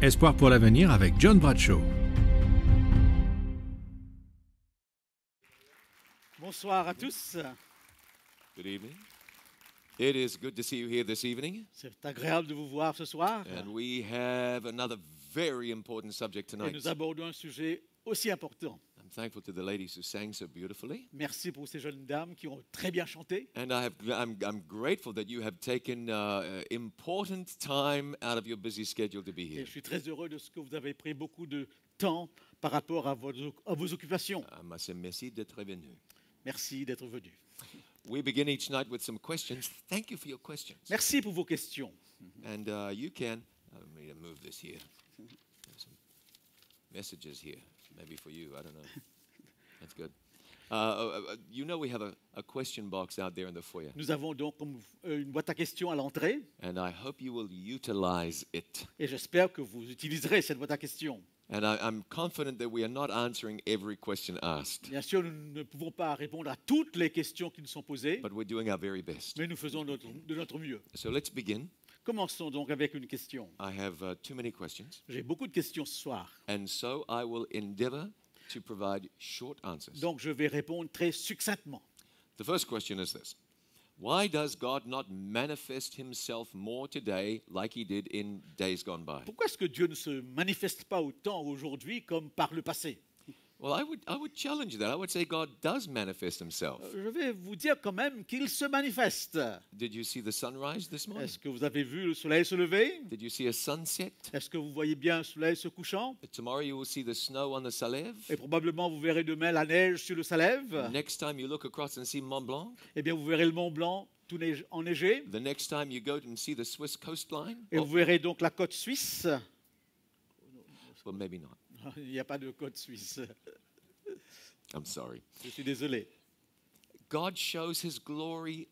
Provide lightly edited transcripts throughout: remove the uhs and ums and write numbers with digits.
Espoir pour l'avenir avec John Bradshaw. Bonsoir à tous. Good evening. It is good to see you here this evening. C'est agréable de vous voir ce soir. And we have another very important subject Et tonight. nous abordons un sujet aussi important. I'm thankful to the ladies who sang so beautifully. Merci pour ces jeunes dames qui ont très bien chanté. And I'm grateful that you have taken important time out of your busy schedule to be Et here. je suis très heureux de ce que vous avez pris beaucoup de temps par rapport à vos occupations. Merci d'être venu. Merci d'être venus. We begin each night with some questions. Thank you for your questions. Merci pour vos questions. And you can, let me move this here. There's some messages here, maybe for you, I don't know. That's good. You know we have a question box out there in the foyer. Nous avons donc une boîte à questions à l'entrée And I hope you will utilize it. et j'espère que vous utiliserez cette boîte à questions. And I'm confident that we are not answering every question asked, Bien sûr, nous ne pouvons pas répondre à toutes les questions qui nous sont posées, but we're doing our very best. mais nous faisons de notre mieux. So let's begin. Commençons donc avec une question. I have too many questions, J'ai beaucoup de questions ce soir, and so I will endeavor to provide short answers. donc je vais répondre très succinctement. The first question is this. Why does God not manifest himself more today like he did in days gone by? Pourquoi est-ce que Dieu ne se manifeste pas autant aujourd'hui comme par le passé? Well, I would challenge that. I would say God does manifest himself. Je vais vous dire quand même qu'il se manifeste. Did you see the sunrise this morning? Est-ce que vous avez vu le soleil se lever? Did you see a sunset? Est-ce que vous voyez bien le soleil se couchant? Tomorrow you will see the snow on the Salève. Et probablement vous verrez demain la neige sur le Salève. Next time you look across and see Mont Blanc. Eh bien vous verrez le Mont Blanc tout enneigé. The next time you go and see the Swiss coastline. Et vous verrez donc la côte suisse. Well, maybe not. Il n'y a pas de côte suisse. I'm sorry. Je suis désolé. God shows his glory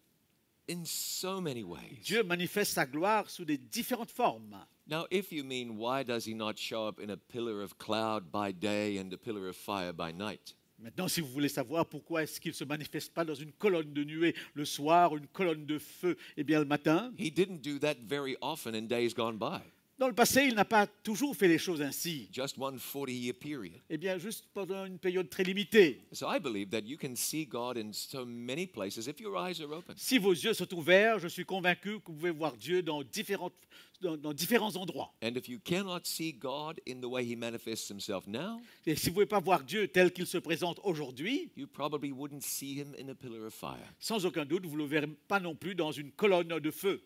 in so many ways. Dieu manifeste sa gloire sous des différentes formes. Now, if you mean why does he not show up in a pillar of cloud by day and a pillar of fire by night? Maintenant, si vous voulez savoir pourquoi est-ce qu'il ne se manifeste pas dans une colonne de nuée le soir, une colonne de feu, eh bien le matin, He didn't do that very often in days gone by. dans le passé, il n'a pas toujours fait les choses ainsi. Just one 40-year period. Eh bien, juste pendant une période très limitée. So I believe that you can see God in so many places if your eyes are open. Si vos yeux sont ouverts, je suis convaincu que vous pouvez voir Dieu dans différents endroits. And if you cannot see God in the way he manifests himself now, Et si vous ne pouvez pas voir Dieu tel qu'il se présente aujourd'hui, you probably wouldn't see him in a pillar of fire. sans aucun doute, vous ne le verrez pas non plus dans une colonne de feu.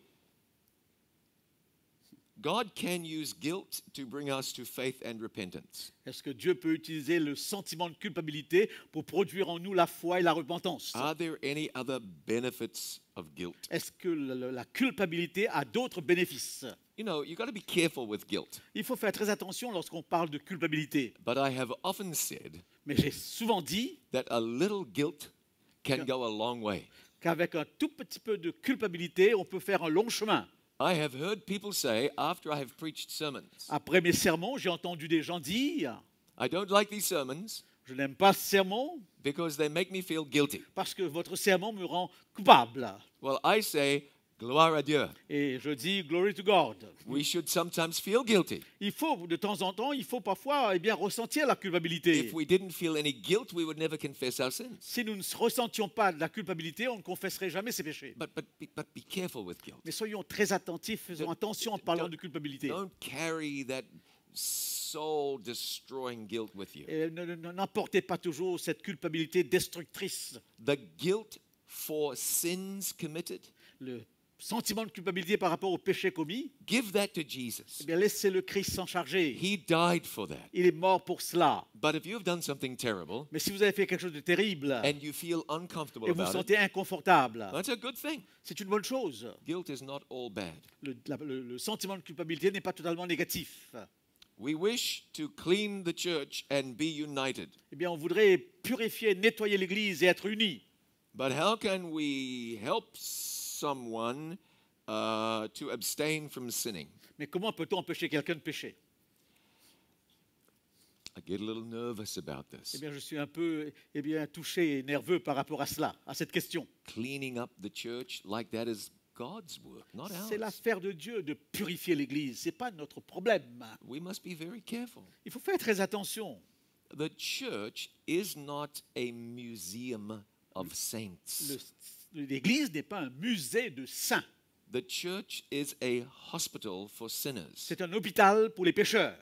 God can use guilt to bring us to faith and repentance. Est-ce que Dieu peut utiliser le sentiment de culpabilité pour produire en nous la foi et la repentance? Are there any other benefits of guilt? Est-ce que la culpabilité a d'autres bénéfices? You know, you've got to be careful with guilt. Il faut faire très attention lorsqu'on parle de culpabilité. But I have often said Mais j'ai souvent dit that a little guilt can go a long way. qu'avec un tout petit peu de culpabilité, on peut faire un long chemin. I have heard people say after I have preached sermons, Après mes sermons, j'ai entendu des gens dire I don't like these sermons « Je n'aime pas ce sermon because they make me feel guilty. parce que votre sermon me rend coupable. Well, I say, gloire à Dieu. » Et je dis « Glory to God ». We should sometimes feel guilty. Il faut, de temps en temps, il faut parfois bien, ressentir la culpabilité. If we didn't feel any guilt, we would never confess our sins. Si nous ne ressentions pas de la culpabilité, on ne confesserait jamais ses péchés. But be careful with guilt. Mais soyons très attentifs, faisons attention en parlant de culpabilité. Don't carry that soul-destroying guilt with you. Et n'emportez pas toujours cette culpabilité destructrice. The guilt for sins committed Le sentiment de culpabilité par rapport au péché commis, give that to Jesus. eh bien, laissez le Christ s'en charger. He died for that. Il est mort pour cela. But if you've done something terrible Mais si vous avez fait quelque chose de terrible and you feel uncomfortable et vous vous about it, sentez inconfortable, that's a good thing. c'est une bonne chose. Guilt is not all bad. Le sentiment de culpabilité n'est pas totalement négatif. We wish to clean the church and be united. Eh bien, on voudrait purifier, nettoyer l'Église et être unis. But how can we help someone to abstain from sinning? Mais comment peut-on empêcher quelqu'un de pécher? I get a little nervous about this. Eh bien, je suis un peu touché et nerveux par rapport à cela, à cette question. Cleaning up the church like that is God's work, not C'est ours. l'affaire de Dieu de purifier l'Église. Ce n'est pas notre problème. We must be very careful. Il faut faire très attention. The church is not a museum of saints. L'Église n'est pas un musée de saints. The church is a hospital for sinners. C'est un hôpital pour les pécheurs.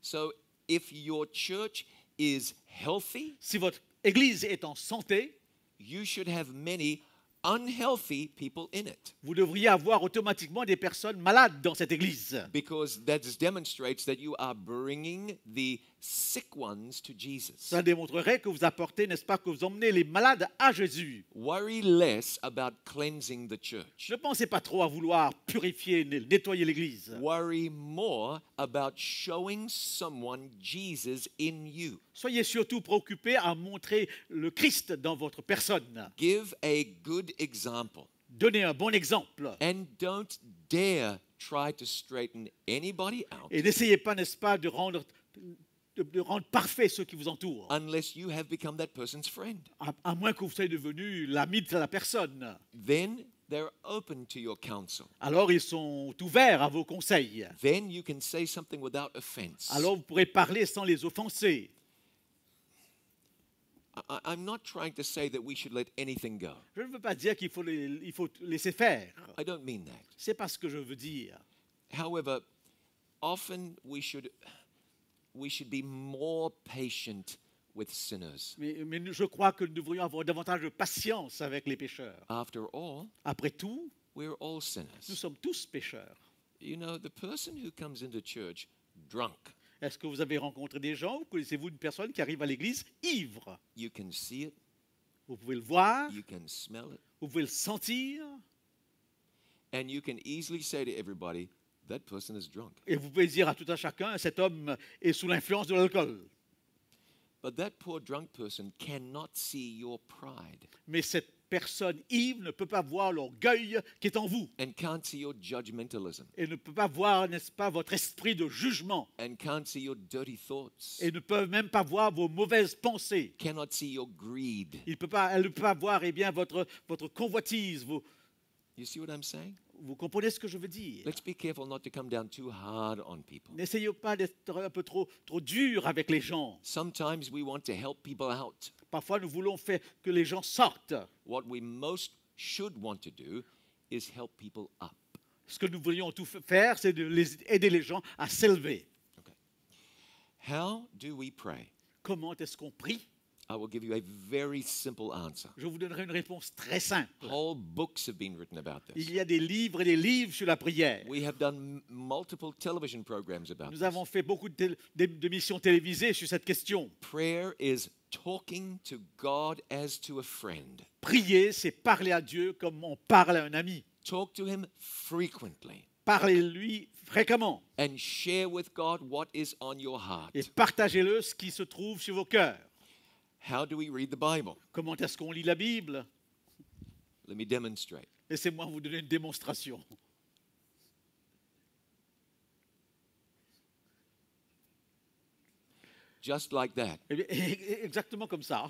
So if your church is healthy, Si votre Église est en santé, you should have many unhealthy people in it, vous devriez avoir automatiquement des personnes malades dans cette Église. because that demonstrates that you are bringing the sick ones to Jesus. Ça démontrerait que vous apportez, n'est-ce pas, que vous emmenez les malades à Jésus. Worry less about cleansing the church. Ne pensez pas trop à vouloir purifier, nettoyer l'Église. Worry more about showing someone Jesus in you. Soyez surtout préoccupés à montrer le Christ dans votre personne. Give a good example Donnez un bon exemple. and don't dare try to straighten anybody out Et n'essayez pas, n'est-ce pas, de rendre parfait ceux qui vous entourent. unless you have become that person's friend. À moins que vous soyez devenu l'ami de la personne. Then they're open to your counsel. Alors ils sont ouverts à vos conseils. Then you can say something without offense. Alors vous pourrez parler sans les offenser. I'm not trying to say that we should let anything go. Je ne veux pas dire qu'il faut, il faut laisser faire. I don't mean that. C'est pas ce que je veux dire. However, often we should be more patient with sinners. Mais je crois que nous devrions avoir davantage de patience avec les pécheurs. After all, Après tout, we're all nous sinners. sommes tous pécheurs. You know, the person who comes into church drunk, Est-ce que vous avez rencontré des gens ou connaissez-vous une personne qui arrive à l'église ivre? you can see it, Vous pouvez le voir, you can smell it, vous pouvez le sentir, and you can easily say to everybody, that person is drunk. et vous pouvez dire à tout un chacun, cet homme est sous l'influence de l'alcool. But that poor drunk person cannot see your pride Mais cette personne ivre ne peut pas voir l'orgueil qui est en vous, and can't see your judgmentalism et ne peut pas voir, n'est-ce pas, votre esprit de jugement, and can't see your dirty thoughts, et ne peut même pas voir vos mauvaises pensées. cannot see your greed. Elle ne peut pas voir, eh bien, votre convoitise. You see what I'm saying? Vous comprenez ce que je veux dire? Let's be careful not to come down too hard on people. N'essayez pas d'être un peu trop dur avec les gens. Sometimes we want to help people out. Parfois, nous voulons faire que les gens sortent. What we most should want to do is help people up. Ce que nous voulions tout faire, c'est aider les gens à s'élever. Okay. How do we pray? Comment est-ce qu'on prie? I will give you a very simple answer. Je vous donnerai une réponse très simple. Whole books have been written about this. Il y a des livres et des livres sur la prière. We have done multiple television programs about Nous avons this. fait beaucoup d'émissions télévisées sur cette question. Prayer is talking to God as to a friend. Prier, c'est parler à Dieu comme on parle à un ami. Talk to Him frequently Parlez-lui fréquemment and share with God what is on your heart. et partagez-le ce qui se trouve sur vos cœurs. How do we read the Bible? Comment est-ce qu'on lit la Bible? Let me demonstrate. Laissez-moi vous donner une démonstration. Just like that. Eh bien, exactement comme ça.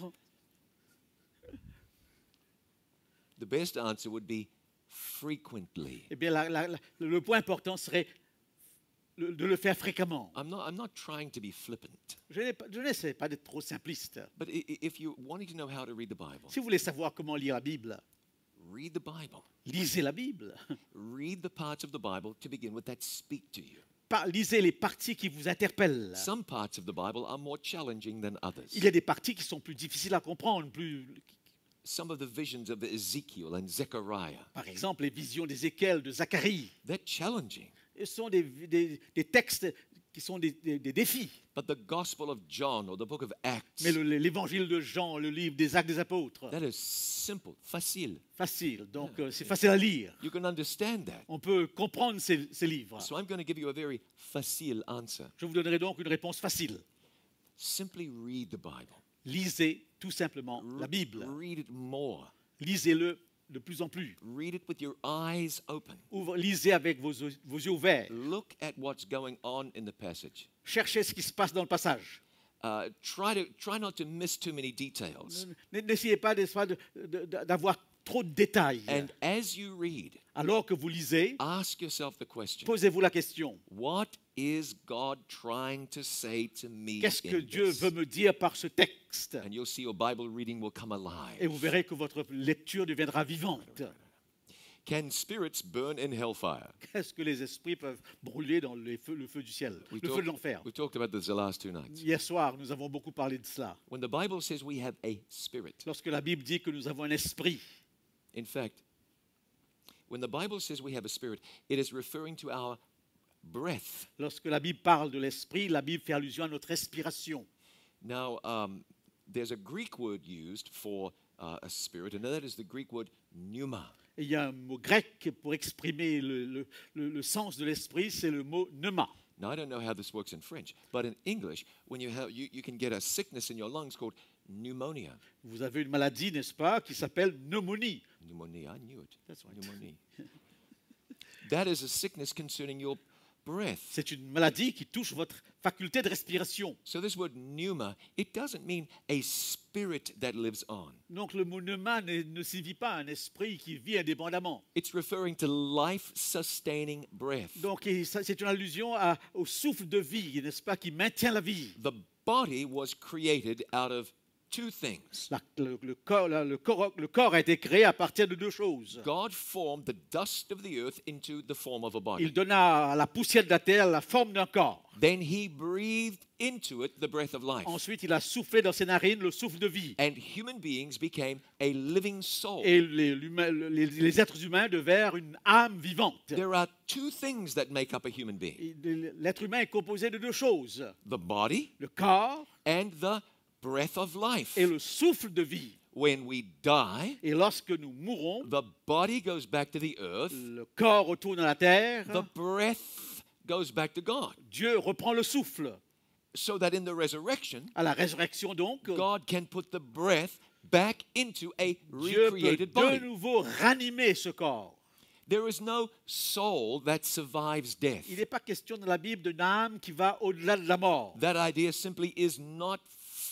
The best answer would be frequently. Eh bien, le point important serait de le faire fréquemment. I'm not trying to be flippant, Je n'essaie pas d'être trop simpliste. but if you're wanting to know how to read the Bible, Si vous voulez savoir comment lire la Bible, read the Bible. lisez la Bible. Read the parts of the Bible to begin with that speak to you. Lisez les parties qui vous interpellent. Some parts of the Bible are more challenging than others. Il y a des parties qui sont plus difficiles à comprendre, some of the visions of Ezekiel and Zechariah. Par exemple, les visions d'Ézéchiel, de Zacharie. They're challenging. Ce sont des textes qui sont des défis. But the Gospel of John or the book of Acts, Mais l'évangile de Jean, le livre des Actes des Apôtres, that is simple, facile. facile. Donc, c'est facile à lire. You can understand that. On peut comprendre ces livres. So I'm going to give you a very facile answer. Je vous donnerai donc une réponse facile. Simply read the Bible. Lisez tout simplement la Bible. Read it more. Lisez-le de plus en plus. Read it with your eyes open. Lisez avec vos yeux ouverts. Look at what's going on in the passage. Cherchez ce qui se passe dans le passage. Try not to miss too many details. N'essayez pas d'avoir trop de détails. And as you read, Alors que vous lisez, ask yourself the question, posez-vous la question. what is God trying to say to me Qu'est-ce que in Dieu this? veut me dire par ce texte? And you'll see your Bible reading will come Et vous alive. verrez que votre lecture deviendra vivante. Can spirits burn in hellfire? Qu'est-ce que les esprits peuvent brûler dans le feu du ciel, le feu de l'enfer? We talked about this the last 2 nights. Hier soir, nous avons beaucoup parlé de cela. When the Bible says we have a spirit, Lorsque la Bible dit que nous avons un esprit, in fact, when the Bible says we have a spirit, it is referring to our breath. lorsque la Bible parle de l'esprit, la Bible fait allusion à notre respiration. Now, there's a Greek word used for a spirit, and that is the Greek word pneuma. Et il y a un mot grec pour exprimer le sens de l'esprit, c'est le mot pneuma. Now, I don't know how this works in French, but in English, when you can get a sickness in your lungs called pneumonia. Vous avez une maladie, n'est-ce pas, qui s'appelle pneumonie. Pneumonia, I knew it. That's right. Pneumonia. That is a sickness concerning your breath. C'est une maladie qui touche votre faculté de respiration. So this word pneuma, it doesn't mean a spirit that lives on. Donc le mot pneuma ne signifie pas un esprit qui vit indépendamment. It's referring to life-sustaining breath. Donc c'est une allusion au souffle de vie, n'est-ce pas, qui maintient la vie. The body was created out of 2 things. Le corps a été créé à partir de 2 choses. God formed the dust of the earth into the form of a Il body. donna à la poussière de la terre la forme d'un corps. Then he breathed into it the breath of life. Ensuite, il a soufflé dans ses narines le souffle de vie. And human beings became a living soul. Et les êtres humains devinrent une âme vivante. There are 2 things that make up a human being. L'être humain est composé de 2 choses. The body Le corps and the breath of life. et le souffle de vie. When we die, Et lorsque nous mourons, the body goes back to the earth, le corps retourne à la terre, the breath goes back to God. Dieu reprend le souffle. So that in the resurrection, À la résurrection donc, God can put the breath back into a Dieu peut recreated de body. nouveau ranimer ce corps. There is no soul that survives death. Il n'est pas question dans la Bible d'une âme qui va au-delà de la mort. That idea simply is not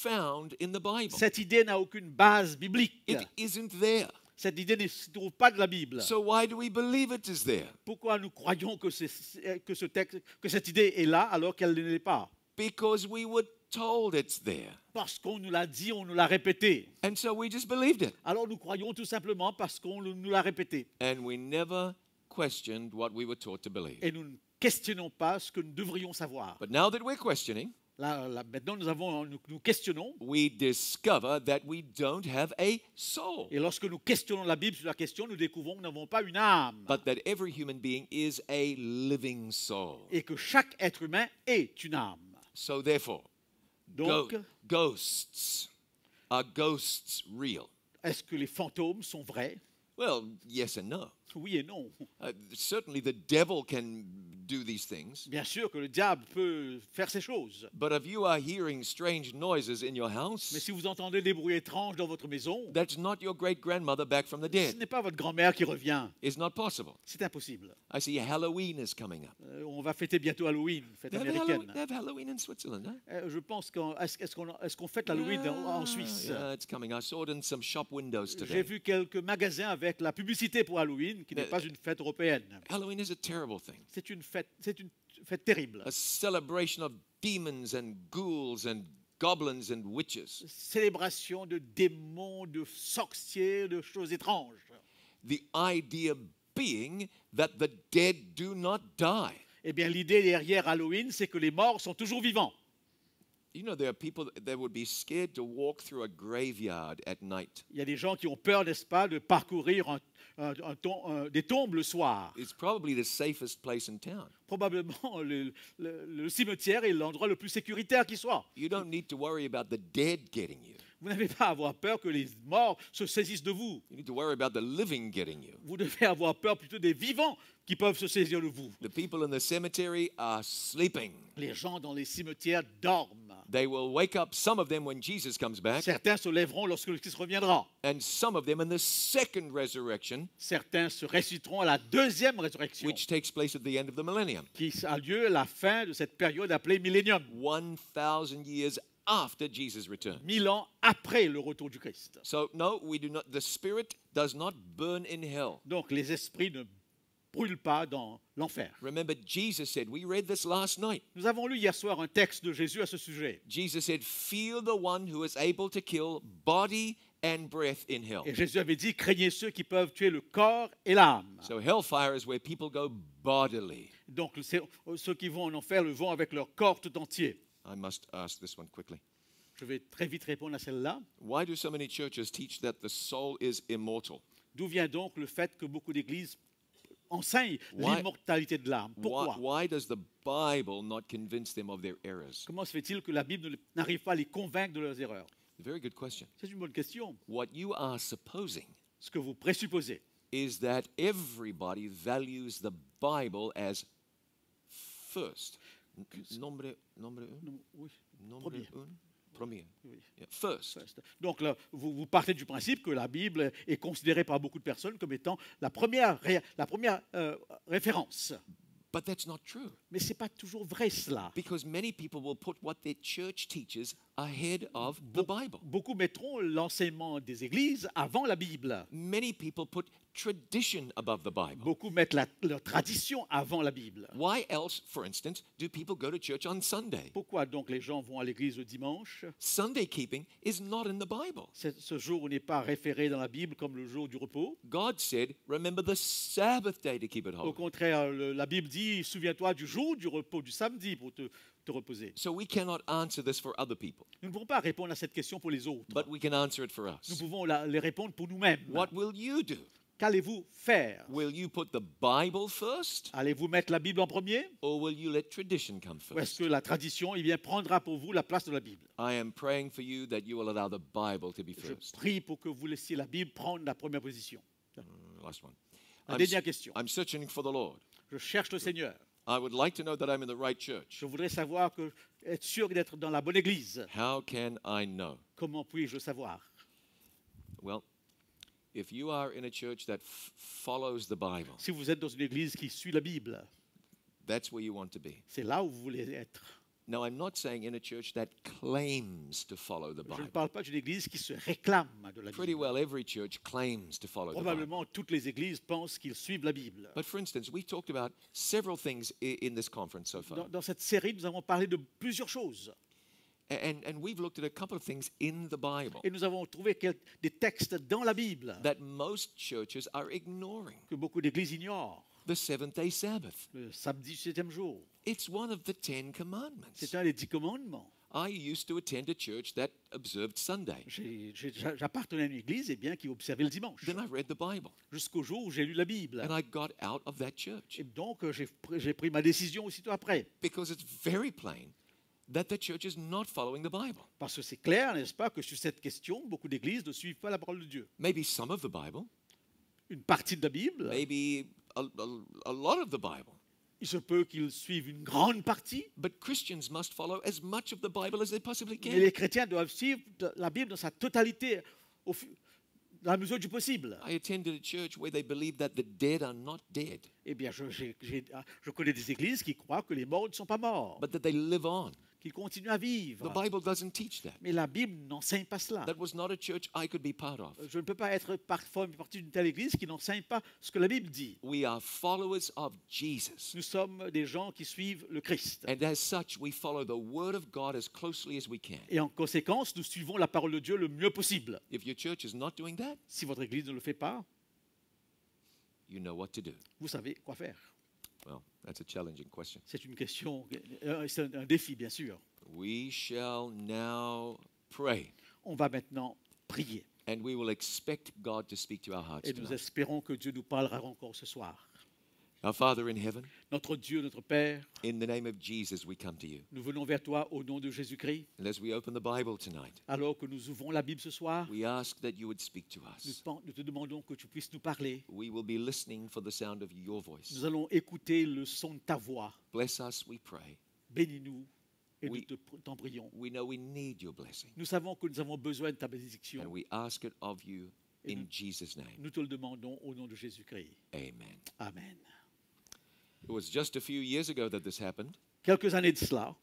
found in the Bible. Cette idée n'a aucune base biblique. It isn't there. Cette idée ne se trouve pas de la Bible. So why do we believe it is there? Pourquoi nous croyons que cette idée est là alors qu'elle ne l'est pas? Because we were told it's there. Parce qu'on nous l'a dit, on nous l'a répété. And so we just believed it. Alors nous croyons tout simplement parce qu'on nous l'a répété. And we never questioned what we were taught to believe. Et nous ne questionnons pas ce que nous devrions savoir. But now that we're questioning, Là, maintenant, nous questionnons. we discover that we don't have a soul. Et lorsque nous questionnons la Bible sur la question, nous découvrons que nous n'avons pas une âme. But that every human being is a living soul. Et que chaque être humain est une âme. So therefore, Donc, ghosts, are ghosts real? est-ce que les fantômes sont vrais? Well, yes and no. Oui et non. Certainly the devil can do these things. Bien sûr que le diable peut faire ces choses. But if you are hearing strange noises in your Mais house, si vous entendez des bruits étranges dans votre maison, that's not your great-grandmother back from the ce dead. n'est pas votre grand-mère qui revient. It's not possible. C'est impossible. I see Halloween is coming up. On va fêter bientôt Halloween, fête They américaine. have Halloween in Switzerland, huh? Je pense est-ce qu'on fête Halloween en Suisse? Yeah, it's coming. I saw it in some shop windows J'ai today. vu quelques magasins avec la publicité pour Halloween, qui n'est pas une fête européenne. Halloween is a terrible thing. C'est une fête terrible. A celebration of demons and ghouls and goblins and witches. Célébration de démons, de sorciers, de choses étranges. The idea being that the dead do not die. Eh bien, l'idée derrière Halloween, c'est que les morts sont toujours vivants. You know, there are people that would be scared to walk through a graveyard at night. Il y a des gens qui ont peur, n'est-ce pas, de parcourir des tombes le soir. It's probably the safest place in town. Probablement, le cimetière est l'endroit le plus sécuritaire qui soit. You don't need to worry about the dead getting you. Vous n'avez pas à avoir peur que les morts se saisissent de vous. You need to worry about the living getting you. Vous devez avoir peur plutôt des vivants qui peuvent se saisir de vous. The people in the cemetery are sleeping. Les gens dans les cimetières dorment. They will wake up, some of them when Jesus comes back, Certains se lèveront lorsque le Christ reviendra. and some of them in the second resurrection, Certains se ressusciteront à la deuxième résurrection, which takes place at the end of the millennium, qui a lieu à la fin de cette période appelée millénium, 1,000 years after Jesus returns. 1000 ans après le retour du Christ. So no, we do not. The spirit does not burn in hell. Donc les esprits ne brûlent pas dans l'enfer. Remember, Jesus said, we read this last night. Nous avons lu hier soir un texte de Jésus à ce sujet. Jesus said, fear the one who is able to kill body and breath in hell. Et Jésus avait dit, craignez ceux qui peuvent tuer le corps et l'âme. So hellfire is where people go bodily. Donc ceux qui vont en enfer le vont avec leur corps tout entier. I must ask this one quickly. Je vais très vite répondre à celle-là. Why do so many churches teach that the soul is immortal? D'où vient donc le fait que beaucoup d'églises enseignent Why- l'immortalité de l'âme? Pourquoi? Why does the Bible not convince them of their errors? Comment se fait-il que la Bible n'arrive pas à les convaincre de leurs erreurs? Very good question. C'est une bonne question. What you are supposing Ce que vous présupposez, is that everybody values the Bible as first. Nombre un? oui, Nombre Premier. un? Premier. oui. Yeah, first. Donc là, vous partez du principe que la Bible est considérée par beaucoup de personnes comme étant la première référence. But that's not true, Mais ce n'est pas toujours vrai cela. because many people will put what their church teaches ahead of the Bible. Beaucoup mettront l'enseignement des églises avant la Bible. Many people put tradition above the Bible. Beaucoup mettent leur tradition avant la Bible. Why else, for instance, do people go to church on Sunday? Pourquoi donc les gens vont à l'église le dimanche? Sunday keeping is not in the Bible. Ce jour n'est pas référé dans la Bible comme le jour du repos. God said, remember the Sabbath day to keep it Au holy. contraire, la Bible dit, souviens-toi du jour du repos, du samedi pour te reposer. So we cannot answer this for other people, Nous ne pouvons pas répondre à cette question pour les autres. but we can answer it for Nous us. pouvons les répondre pour nous-mêmes. What will you do? Qu'allez-vous faire? Will you put the Bible first, Allez-vous mettre la Bible en premier? or will you let tradition come Ou est-ce first? que la tradition prendra pour vous la place de la Bible? I am praying for you that you will allow the Bible to be Je first. prie pour que vous laissiez la Bible prendre la première position. Last one. La I'm, dernière question. I'm searching for the Lord. Je cherche le Seigneur. I would like to know that I'm in the right church. Je voudrais savoir être sûr d'être dans la bonne église. How can I know? Comment puis-je le savoir? Well, if you are in a church that follows the Bible, Si vous êtes dans une église qui suit la Bible, that's where you want to be. c'est là où vous voulez être. Now, I'm not saying in a church that claims to follow the Je ne Bible. parle pas d'une église qui se réclame de la Pretty Bible. well every church claims to follow the Bible. Probablement toutes les églises pensent qu'ils suivent la Bible. But for instance, we talked about several things in this conference so far. Dans cette série, nous avons parlé de plusieurs choses. And we've looked at a couple of things in the Bible Et nous avons trouvé des textes dans la Bible that most churches are ignoring. que beaucoup d'églises ignorent. The seventh-day Sabbath. Le samedi du 7e jour. It's one of the 10 commandments. C'est un des 10 commandements. I used to attend a church that observed Sunday. J'appartenais à une église qui observait le dimanche. Then I read the Bible, Jusqu'au jour où j'ai lu la Bible. and I got out of that church Et donc, j'ai pris ma décision aussitôt après. because it's very plain that the church is not following the Bible. Parce que c'est clair, n'est-ce pas, que sur cette question, beaucoup d'églises ne suivent pas la parole de Dieu. Maybe some of the Bible, Une partie de la Bible, maybe a lot of the Bible. il se peut qu'ils suivent une grande partie, But Christians must follow as much of the Bible as they possibly mais can. les chrétiens doivent suivre la Bible dans sa totalité, dans la mesure du possible. I attended a church where they believe that the dead are not dead, Eh bien, je connais des églises qui croient que les morts ne sont pas morts, but that they live on. qu'ils continuent à vivre. The Bible doesn't teach that. Mais la Bible n'enseigne pas cela. That was not a church I could be part of. Je ne peux pas être partie d'une telle église qui n'enseigne pas ce que la Bible dit. We are followers of Jesus. Nous sommes des gens qui suivent le Christ. And as such, we follow the Word of God as closely as we can. Et en conséquence, nous suivons la parole de Dieu le mieux possible. If your church is not doing that, Si votre église ne le fait pas, you know what to do. vous savez quoi faire. Well, that's a challenging question. C'est une question, c'est un défi, bien sûr. We shall now pray, On va maintenant prier. and we will expect God to speak to our hearts Et nous tonight. espérons que Dieu nous parlera encore ce soir. Our Father in heaven, Notre Dieu, notre Père, in the name of Jesus, we come to you. nous venons vers toi au nom de Jésus-Christ. And as we open the Bible tonight, Alors que nous ouvrons la Bible ce soir, we ask that you would speak to nous us. nous te demandons que tu puisses nous parler. We will be listening for the sound of your voice. Nous allons écouter le son de ta voix. Bless us, we pray. Bénis-nous et Oui. nous t'en prions. We know we need your blessing, Nous savons que nous avons besoin de ta bénédiction. and we ask it of you in Jesus' name. Nous te le demandons au nom de Jésus-Christ. Amen. Amen. It was just a few years ago that this happened. Quelques années de cela,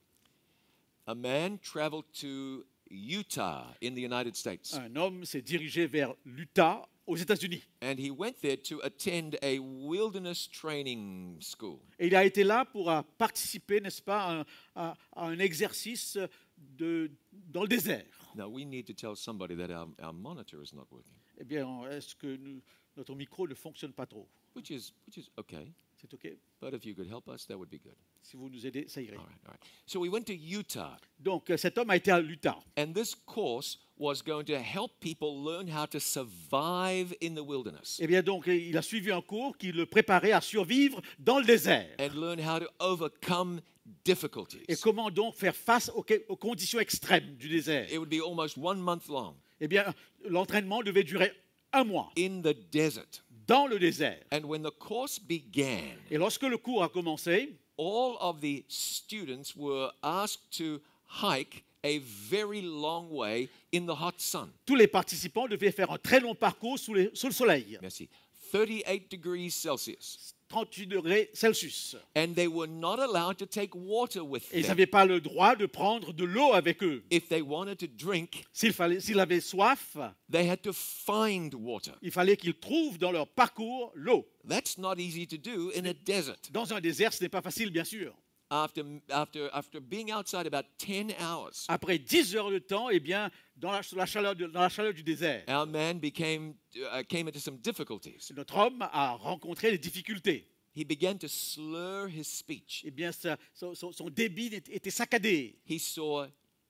A man traveled to Utah in the United States, un homme s'est dirigé vers l'Utah aux États-Unis. and he went there to attend a wilderness training school. Et il a été là pour participer, n'est-ce pas, à un exercice dans le désert. Now, we need to tell somebody that our monitor is not working, Eh bien, est-ce que notre micro ne fonctionne pas trop? which is okay. C'est OK? But if you could help us, that would be good. Si vous nous aidez, ça irait. All right. So we went to Utah, Donc, cet homme a été à l'Utah. and this course was going to help people learn how to survive in the wilderness Eh bien, donc, il a suivi un cours qui le préparait à survivre dans le désert. and learn how to overcome Et difficulties. comment donc faire face aux conditions extrêmes du désert? It would be almost 1 month long Eh bien, l'entraînement devait durer 1 mois in the desert. dans le désert. And when the course began, Et lorsque le cours a commencé, all of the students were asked to hike a very long way in the hot sun. tous les participants devaient faire un très long parcours sous le soleil, Merci. 38 degrees Celsius. 38 degrés Celsius. And they were not allowed to take water with Et ils them. n'avaient pas le droit de prendre de l'eau avec eux. If they wanted to drink, S'ils avaient soif, they had to find water. il fallait qu'ils trouvent dans leur parcours l'eau. That's not easy to do in a desert. Dans un désert, ce n'est pas facile, bien sûr. After being outside about 10 hours, Après 10 heures de temps, eh bien, dans la chaleur du désert, our man came into some difficulties. notre homme a rencontré des difficultés. He began to slur his speech. Eh bien, son débit était saccadé. He saw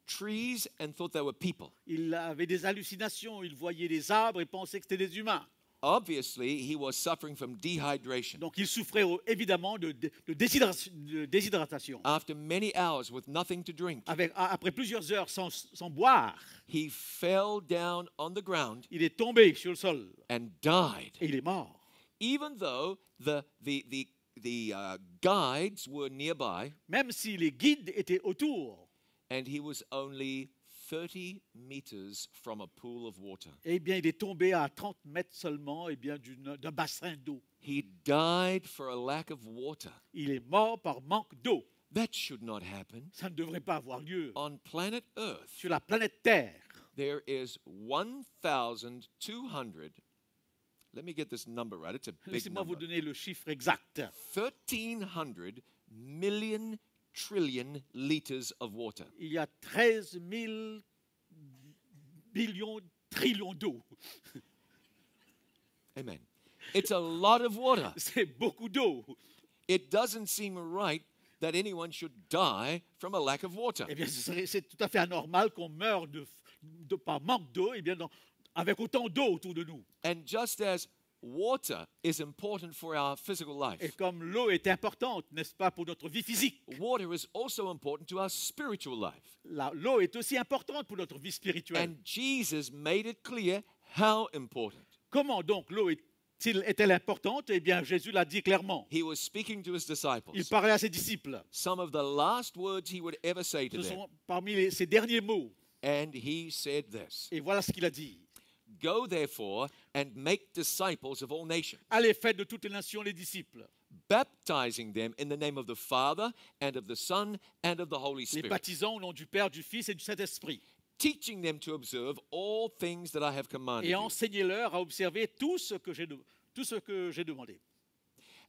trees and thought they were people. Il avait des hallucinations. Il voyait des arbres et pensait que c'était des humains. Obviously, he was suffering from dehydration. Donc, il souffrait évidemment de déshydratation. After many hours with nothing to drink, Après plusieurs heures sans boire, he fell down on the ground il est tombé sur le sol and died. et il est mort. Even though the guides were nearby, Même si les guides étaient autour, and he was only 30 meters from a pool of water. eh bien, il est tombé à 30 mètres seulement eh bien, d'un bassin d'eau. He died for a lack of water. Il est mort par manque d'eau. That should not happen. Ça ne devrait pas avoir lieu. On planet Earth, Sur la planète Terre, there is 1,200. Let me get this number right. It's a big laissez-moi vous number. donner le chiffre exact. 1,300 million trillion liters of water. Il y a 13 000 trillions d'eau. Amen. It's a lot of water. C'est beaucoup d'eau. It doesn't seem right that anyone should die from a lack of water. Eh bien, c'est tout à fait anormal qu'on meure par manque d'eau eh bien, avec autant d'eau autour de nous. And just as water is important for our physical Et life, comme l'eau est importante, n'est-ce pas, pour notre vie physique, water is also important to our spiritual life. l'eau est aussi importante pour notre vie spirituelle. And Jesus made it clear how important. Comment donc l'eau est-elle importante? Eh bien, Jésus l'a dit clairement. He was speaking to his Il disciples. parlait à ses disciples. Some of the last words he would ever say to Ce them. sont parmi ses derniers mots. And he said this: Et voilà ce qu'il a dit. Go therefore and make disciples of all nations, Allez, faites de toutes les nations les disciples, baptizing them in the name of the Father and of the Son and of the Holy les Spirit, baptisant au nom du Père, du Fils et du Saint-Esprit, teaching them to observe all things that I have commanded et you. enseignez-leur à observer tout ce que j'ai demandé.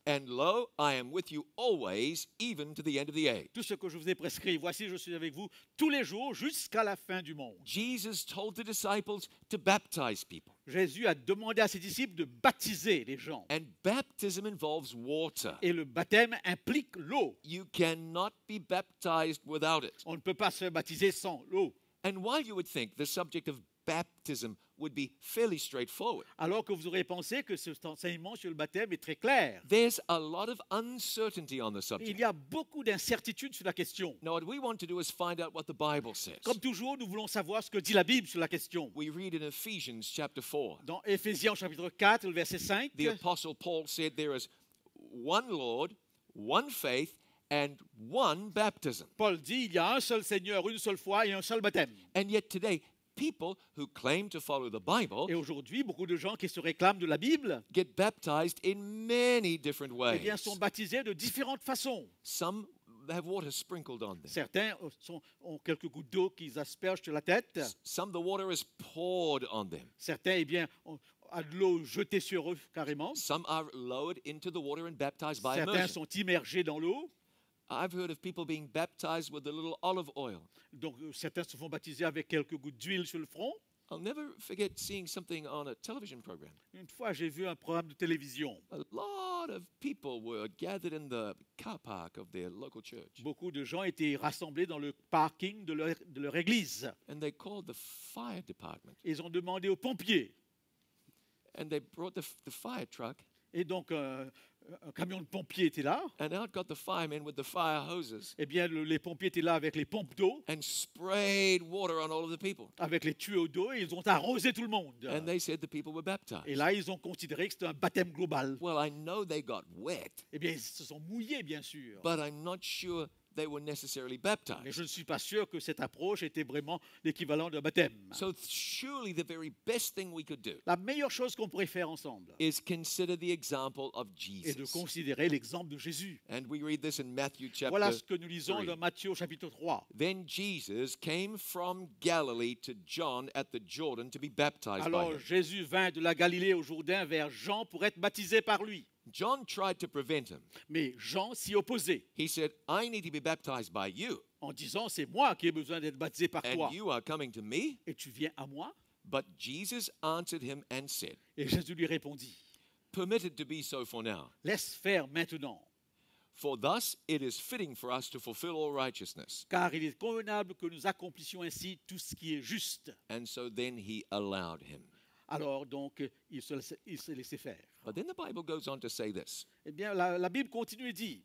And lo, I am with you always, even to the end of the age. Tout ce que je vous ai prescrit. Voici, je suis avec vous tous les jours jusqu'à la fin du monde. Jesus told the disciples to baptize people. Jésus a demandé à ses disciples de baptiser les gens. And baptism involves water. Et le baptême implique l'eau. You cannot be baptized without it. On ne peut pas se baptiser sans l'eau. And while you would think the subject of baptism would be fairly straightforward, Alors que vous aurez pensé que cet enseignement sur le baptême est très clair. there's a lot of uncertainty on the Il subject. y a beaucoup d'incertitudes sur la question. Now, what we want to do is find out what the Bible says. Comme toujours, nous voulons savoir ce que dit la Bible sur la question. We read in Ephesians chapter 4. Dans Éphésiens chapitre 4, le verset 5, The Apostle Paul said there is one Lord, one faith, and one baptism. Paul dit il y a un seul Seigneur, une seule foi et un seul baptême. And yet today, people who claim to follow the Bible Et aujourd'hui, beaucoup de gens qui se réclament de la Bible get baptized in many different eh bien, ways. sont baptisés de différentes façons. Some have water sprinkled on them. Certains ont quelques gouttes d'eau qu'ils aspergent sur la tête. Some the water is poured on them. Certains, eh bien, ont de l'eau jetée sur eux carrément. Some are lowered into the water and baptized by Certains immersion. sont immergés dans l'eau. I've heard of people being baptized with a little olive oil. Donc, certains se font baptiser avec quelques gouttes d'huile sur le front. I'll never forget seeing something on a television program. Une fois, j'ai vu un programme de télévision. A lot of people were gathered in the car park of their local church. Beaucoup de gens étaient rassemblés dans le parking de leur église. And they called the fire department. Ils ont demandé aux pompiers. And they brought the fire truck. Et donc, un camion de pompiers était là. And out got the firemen with the fire hoses Eh bien, les pompiers étaient là avec les pompes d'eau, and sprayed water on all of the people. avec les tuyaux d'eau, et ils ont arrosé tout le monde. And they said the people were Et baptized. là, ils ont considéré que c'était un baptême global. Well, I know they got wet, Eh bien, ils se sont mouillés, bien sûr. but I'm not sure they were necessarily Mais baptized. je ne suis pas sûr que cette approche était vraiment l'équivalent d'un baptême. So surely the very best thing we could do La meilleure chose qu'on pourrait faire ensemble is consider the example of est de Jesus. considérer l'exemple de Jésus. And we read this in Matthew Voilà chapter ce que nous lisons 3. dans Matthieu chapitre 3. Then Jesus came from Galilee to John at the Jordan to be baptized by Alors him. Jésus vint de la Galilée au Jourdain vers Jean pour être baptisé par lui. John tried to prevent him. Mais Jean s'y opposait He said, I need to be baptized by you, en disant c'est moi qui ai besoin d'être baptisé par toi and you are coming to me? et tu viens à moi. But Jesus answered him and said, Et Jésus lui répondit permit it to be so for now. laisse faire maintenant, For thus it is fitting for us to fulfill all righteousness. car il est convenable que nous accomplissions ainsi tout ce qui est juste. And so then he allowed him. Alors donc il se laissait faire. But then the Bible goes on to say this. Eh bien la Bible continue et dit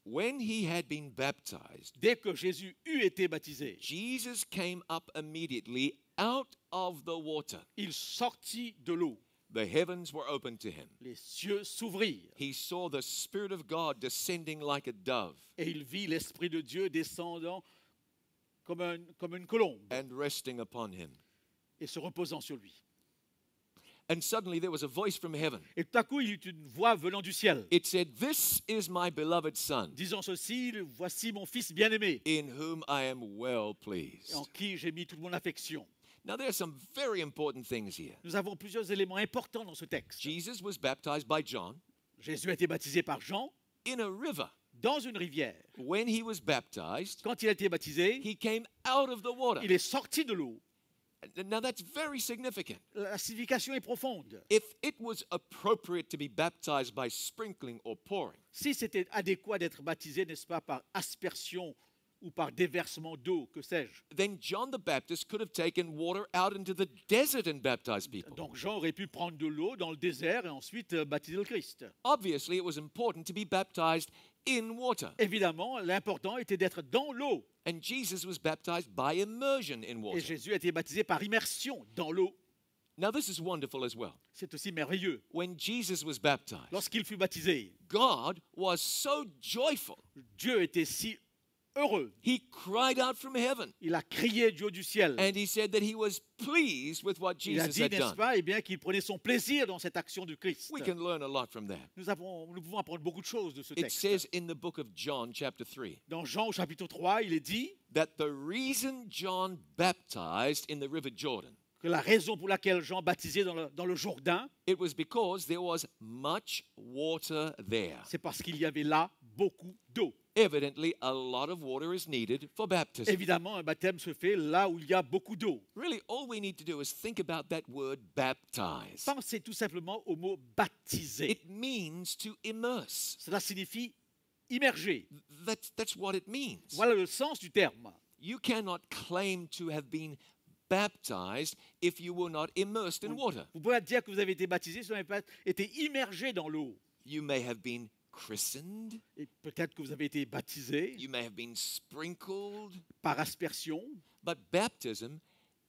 When he had been baptized, dès que Jésus eut été baptisé, Jesus came up immediately out of the water. il sortit de l'eau. The heavens were opened to him. Les cieux s'ouvrirent He saw the Spirit of God descending like a dove et il vit l'Esprit de Dieu descendant comme une colombe and resting upon him. et se reposant sur lui. And suddenly there was a voice from heaven. Et tout à coup, il y eut une voix venant du ciel, It said, This is my beloved Son, disant ceci, voici mon fils bien-aimé, in whom I am well pleased. en qui j'ai mis toute mon affection. Now there are some very important things here. Nous avons plusieurs éléments importants dans ce texte. Jesus was baptized by John Jésus a été baptisé par Jean in a river. dans une rivière. When he was baptized, Quand il a été baptisé, he came out of the water. il est sorti de l'eau. Now that's very significant. La signification est profonde. If it was appropriate to be baptized by sprinkling or pouring, Si c'était adéquat d'être baptisé, n'est-ce pas, par aspersion ou par déversement d'eau, que sais-je. then John the Baptist could have taken water out into the desert and baptized people. Donc Jean aurait pu prendre de l'eau dans le désert et ensuite baptiser le Christ. Obviously, it was important to be baptized in water. Évidemment, l'important était d'être dans l'eau. And Jesus was baptized by immersion in Et water. Jésus a été baptisé par immersion dans l'eau. Now, this is wonderful as well. C'est aussi merveilleux. When Jesus was baptized, Lorsqu'il fut baptisé, God was so joyful. Dieu était si heureux. He cried out from heaven Il a crié du haut du ciel. and he said that he was pleased with what Il a Jesus dit, had n'est-ce done. pas, eh bien, qu'il prenait son plaisir dans cette action du Christ. We can learn a lot from that. Nous pouvons apprendre beaucoup de choses de ce It texte. says in the book of John, chapter 3, Dans Jean au chapitre 3, il est dit that the reason John baptized in the river Jordan que que la raison pour laquelle Jean baptisait dans le Jourdain, it was because there was much water there. c'est parce qu'il y avait là beaucoup d'eau. Evidently, a lot of water is needed for baptism. Évidemment, un baptême se fait là où il y a beaucoup d'eau. Really, all we need to do is think about that word baptize. Pensez tout simplement au mot baptiser. It means to immerse. Cela signifie immerger. That's what it means. Voilà le sens du terme. You cannot claim to have been baptized if you were not immersed in water. Vous pouvez dire que vous avez été baptisé si vous n'avez pas été immergé dans l'eau. You may have been christened, Et peut-être que vous avez été baptisé you may have been sprinkled, par aspersion. but baptism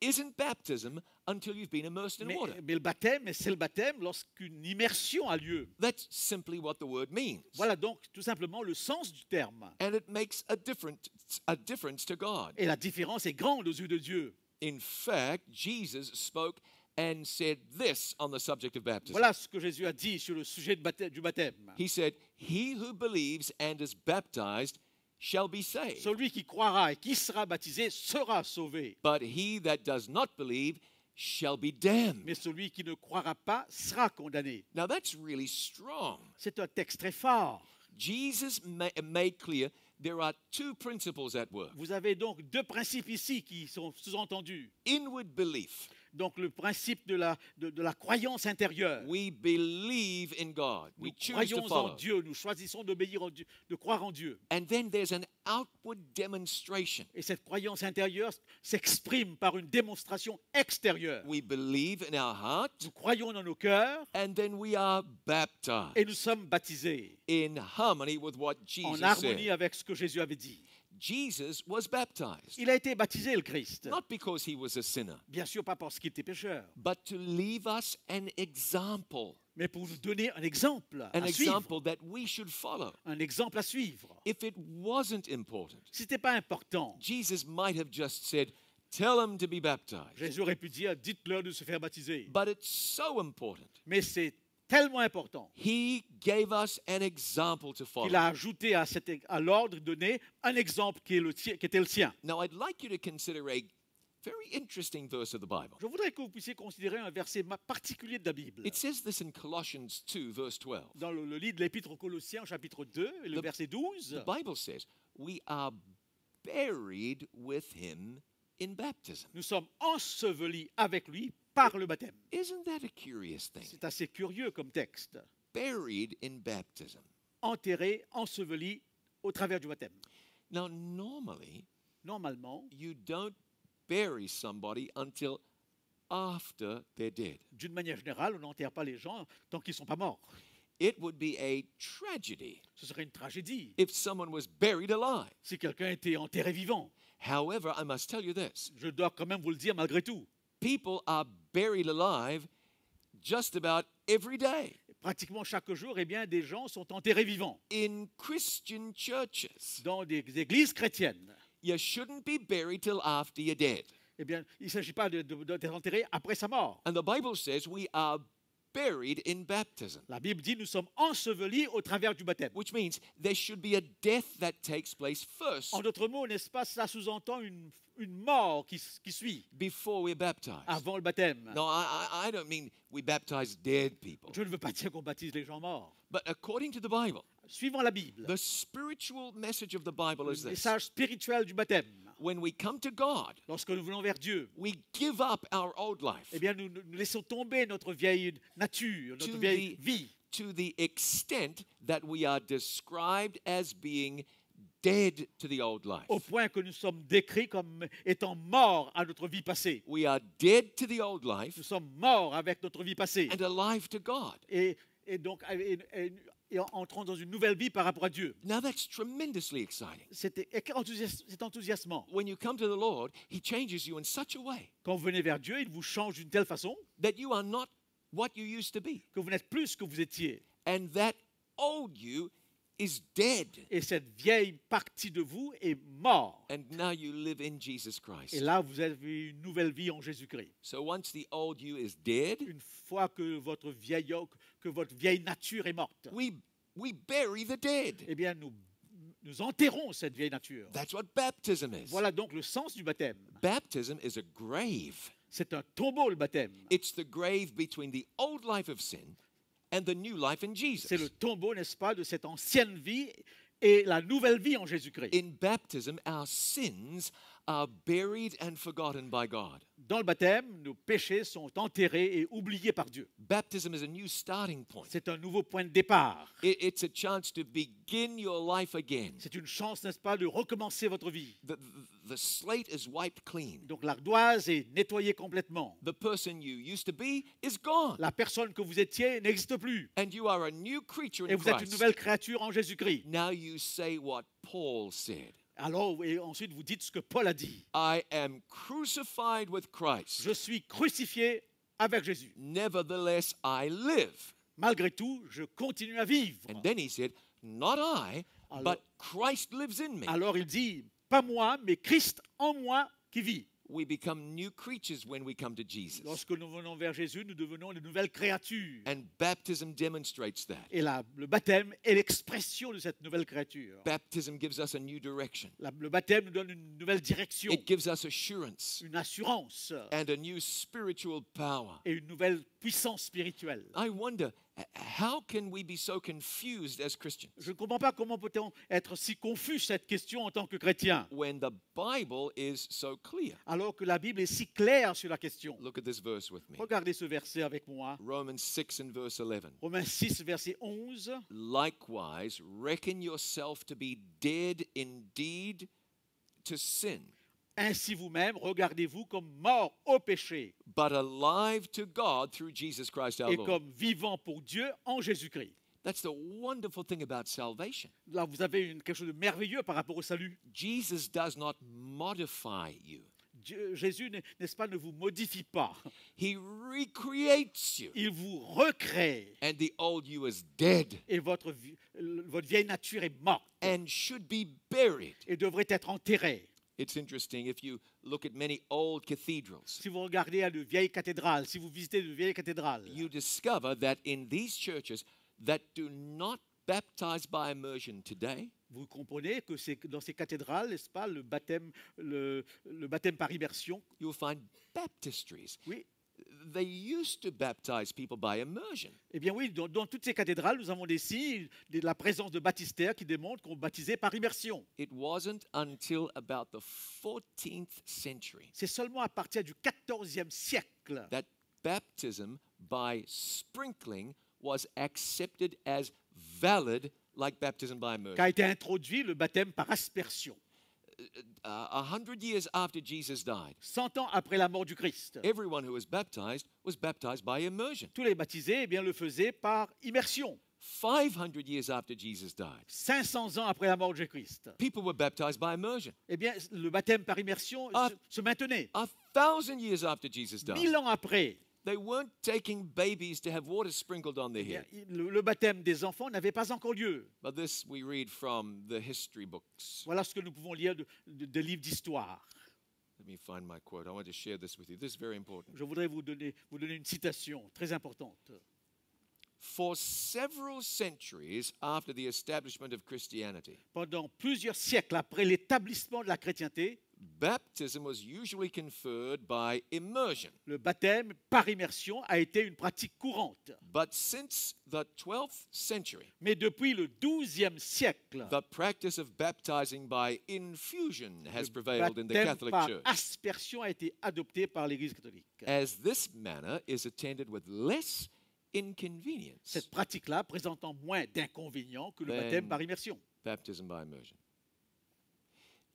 isn't baptism until you've been immersed in Mais, water. mais le baptême, c'est le baptême lorsqu'une immersion a lieu. That's simply what the word means. Voilà donc tout simplement le sens du terme. And it makes a difference to God. Et la différence est grande aux yeux de Dieu. In fact, Jesus spoke and said this on the subject of baptism. Voilà ce que Jésus a dit sur le sujet du baptême. He said, "He who believes and is baptized shall be saved, Celui qui croira et qui sera baptisé sera sauvé. but he that does not believe shall be damned." Mais celui qui ne croira pas sera condamné. Now that's really strong. C'est un texte très fort. Jesus made clear there are two principles at work. Vous avez donc deux principes ici qui sont sous-entendus. Inward belief. Donc le principe de la croyance intérieure. We believe in God. We Nous choose to croyons en follow. Dieu, nous choisissons d'obéir en Dieu, de croire en Dieu. And then there's an outward demonstration. Et cette croyance intérieure s'exprime par une démonstration extérieure. We believe in our heart, Nous croyons dans nos cœurs and then we are baptized et nous sommes baptisés in harmony with what en Jesus harmonie said. avec ce que Jésus avait dit. Jesus was baptized, Il a été baptisé, le Christ. not because he was a sinner, Bien sûr, pas parce qu'il était pécheur, but to leave us an example, mais pour nous donner un exemple an à suivre. example that we should follow. Un exemple à suivre. If it wasn't important, Si ce n'était pas important, Jesus might have just said, "Tell them to be baptized." Jésus aurait pu dire, dites-leur de se faire baptiser. But it's so important. Mais c'est tellement important He gave us an example to follow. qu'il a ajouté à l'ordre donné un exemple qui était le sien. Now, I'd like you to consider a very interesting verse of the Bible. Je voudrais que vous puissiez considérer un verset particulier de la Bible. It says this in Colossians 2, verse 12. Dans le livre de l'Épître aux Colossiens, chapitre 2, et le The- verset 12, The Bible says, "We are buried with him in baptism." nous sommes ensevelis avec lui par le baptême. Isn't that a curious thing? C'est assez curieux comme texte. Buried in baptism. Enterrés, ensevelis au travers du baptême. Now, normally, Normalement, you don't bury somebody until after they're dead. d'une manière générale, on n'enterre pas les gens tant qu'ils ne sont pas morts. It would be a tragedy Ce serait une tragédie if someone was buried alive. si quelqu'un était enterré vivant. However, I must tell you this. Je dois quand même vous le dire malgré tout. People are buried alive just about every day Pratiquement chaque jour, eh bien, des gens sont enterrés vivants in Christian churches. dans des églises chrétiennes. You shouldn't be buried till after you're dead. Eh bien, il ne s'agit pas d'être enterré après sa mort. And the Bible says we are buried in baptism, La Bible dit nous sommes ensevelis au travers du baptême. which means there should be a death that takes place first En d'autres mots, n'est-ce pas, cela sous-entend une mort qui suit before we're baptized. avant le baptême. No, I don't mean we baptize dead people. Je ne veux pas dire qu'on baptise les gens morts. But according to the Bible, Suivant la Bible, the spiritual message of the Bible le is this. message spirituel du baptême, When we come to God, lorsque nous venons vers Dieu, we give up our old life eh bien, nous laissons tomber notre vieille nature, notre To vieille the- vie, to the extent that we are described as being dead to the old life. au point que nous sommes décrits comme étant morts à notre vie passée. We are dead to the old life Nous sommes morts avec notre vie passée. and alive to God. Et donc, et entrons dans une nouvelle vie par rapport à Dieu. Now that's tremendously exciting. C'est enthousiasmant. When you come to the Lord, He changes you in such a way Quand vous venez vers Dieu, il vous change d'une telle façon that you are not what you used to be. que vous n'êtes plus ce que vous étiez. And that old you is dead. Et cette vieille partie de vous est morte. And now you live in Jesus Et Christ. là, vous avez une nouvelle vie en Jésus-Christ. So once the old you is dead, Une fois que votre vieille nature est morte, we bury the dead. eh bien, nous enterrons cette vieille nature. That's what baptism is. Voilà donc le sens du baptême. Baptism is a grave. C'est un tombeau, le baptême. It's the grave between the old life of sin and the new life in Jesus. C'est le tombeau, n'est-ce pas, de cette ancienne vie et la nouvelle vie en Jésus-Christ. In baptism, our sins are buried and forgotten by God. Dans le baptême, nos péchés sont enterrés et oubliés par Dieu. Baptism is a new starting point. C'est un nouveau point de départ. It's a chance to begin your life again. C'est une chance, n'est-ce pas, de recommencer votre vie. The slate is wiped clean. Donc l'ardoise est nettoyée complètement. The person you used to be is gone. La personne que vous étiez n'existe plus. And you are a new creature Et in vous êtes une Christ. nouvelle créature en Jésus-Christ. Now you say what Paul said. Alors, et ensuite, vous dites ce que Paul a dit. I am crucified with Christ. Je suis crucifié avec Jésus. Nevertheless, I live. Malgré tout, je continue à vivre. And then he said, not I, Alors- but Christ lives in me. Alors il dit, pas moi, mais Christ en moi qui vit. We become new creatures when we come to Jesus. Lorsque nous venons vers Jésus, nous devenons de nouvelles créatures. And baptism demonstrates that. Et le baptême est l'expression de cette nouvelle créature. Baptism gives us a new direction. Le baptème nous donne une nouvelle direction, It gives us assurance une assurance and a new spiritual power. et une nouvelle puissance spirituelle. I wonder, how can we be so confused as Christians Je ne comprends pas comment peut-on être si confus cette question en tant que chrétien, when the Bible is so clear? alors que la Bible est si claire sur la question. Look at this verse with me. Regardez ce verset avec moi. Romans 6 and verse 11. Romains 6, verset 11. Likewise, reckon yourself to be dead indeed to sin, Ainsi vous-même, regardez-vous comme mort au péché but alive to God through Jesus Christ our et Lord. comme vivant pour Dieu en Jésus-Christ. That's the wonderful thing about salvation. Là, vous avez quelque chose de merveilleux par rapport au salut. Jesus does not modify you. Jésus, n'est-ce pas, ne vous modifie pas. He recreates you. Il vous recrée. And the old you is dead Et votre vieille nature est morte and should be buried. et devrait être enterrée. It's interesting if you look at many old cathedrals, Si vous regardez à de vieilles cathédrales, si vous visitez de vieilles cathédrales, you discover that in these churches that do not baptize by immersion today, vous comprenez que c'est dans ces cathédrales, n'est-ce pas, le baptême par immersion. you'll find baptistries. Oui, They used to baptize people by immersion. eh bien oui, dans toutes ces cathédrales, nous avons des signes de la présence de baptistères qui démontrent qu'on baptisait par immersion. It wasn't until about the 14th century C'est seulement à partir du XIVe siècle that baptism by sprinkling was accepted as valid like baptism by immersion. qu'a été introduit le baptême par aspersion. 100 years after Jesus died, 100 ans après la mort du Christ, everyone who was baptized by immersion. tous les baptisés eh bien, le faisaient par immersion. 500 years after Jesus died, 500 ans après la mort du Christ, people were baptized by immersion. eh bien, le baptême par immersion Ah. se maintenait. 1,000 years after Jesus died, 1000 ans après, they weren't taking babies to have water sprinkled on their eh bien, head. le baptême des enfants n'avait pas encore lieu. But this we read from the history books. Voilà ce que nous pouvons lire de livres d'histoire. Let me find my quote. I want to share this with you. This is very important. Je voudrais vous donner une citation très importante. For several centuries after the establishment of Christianity, Pendant plusieurs siècles après l'établissement de la chrétienté, baptism was usually conferred by immersion. le baptême par immersion a été une pratique courante. But since the 12th century, Mais depuis le XIIe siècle, the practice of baptizing by infusion has le prevailed in the baptême Catholic par Church, aspersion a été adopté par l'Église catholique. as this manner is attended with less inconvenience. Cette pratique-là présentant moins d'inconvénients que le Ben- baptême par immersion. Baptism by immersion.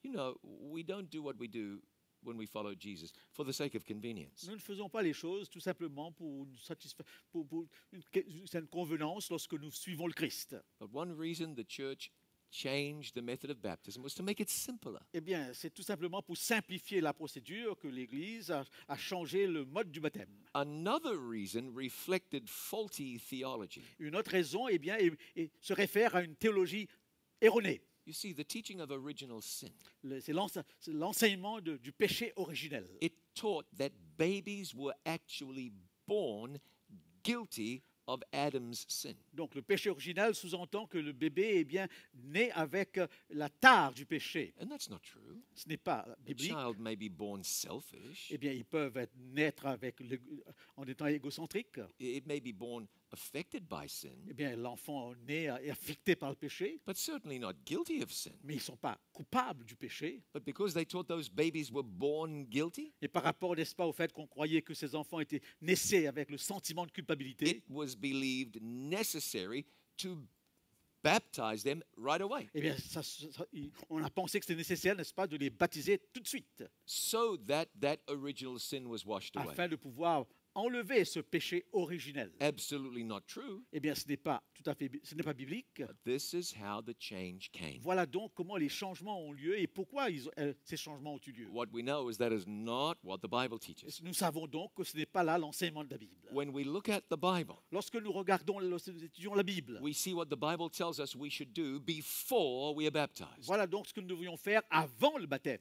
You know, we don't do what we do when we follow Jesus for the sake of convenience. Nous ne faisons pas les choses tout simplement pour une certaine convenance lorsque nous suivons le Christ. But one reason the church changed the method of baptism was to make it simpler. Eh bien, c'est tout simplement pour simplifier la procédure que l'Église a changé le mode du baptême. Another reason reflected faulty theology. Une autre raison, eh bien, se réfère à une théologie erronée. You see, the teaching of original sin, C'est l'enseignement du péché originel. it taught that babies were actually born guilty of Adam's sin. Donc le péché original sous-entend que le bébé est bien né avec la tare du péché. And that's not true. Ce n'est pas A biblique. child may be born selfish. Eh bien, ils peuvent naître en étant égocentriques. It may be born affected by sin, Eh bien, l'enfant né est affecté par le péché, but certainly not guilty of sin. mais ils ne sont pas coupables du péché. But because they thought those babies were born guilty, Et par rapport, n'est-ce pas, au fait qu'on croyait que ces enfants étaient naissés avec le sentiment de culpabilité, it was believed necessary to baptize them right away eh bien, on a pensé que c'était nécessaire, n'est-ce pas, de les baptiser tout de suite, so that that original sin was washed away. afin de pouvoir enlever ce péché originel. Absolutely not true. Eh bien, ce n'est pas tout à fait, ce n'est pas biblique. But this is how the change came. Voilà donc comment les changements ont lieu et pourquoi ces changements ont eu lieu. What we know is that is not what the Bible teaches. Nous savons donc que ce n'est pas là l'enseignement de la Bible. When we look at the Bible, Lorsque nous regardons, lorsque nous étudions la Bible, we see what the Bible tells us we should do before we are baptized. voilà donc ce que nous devrions faire avant le baptême.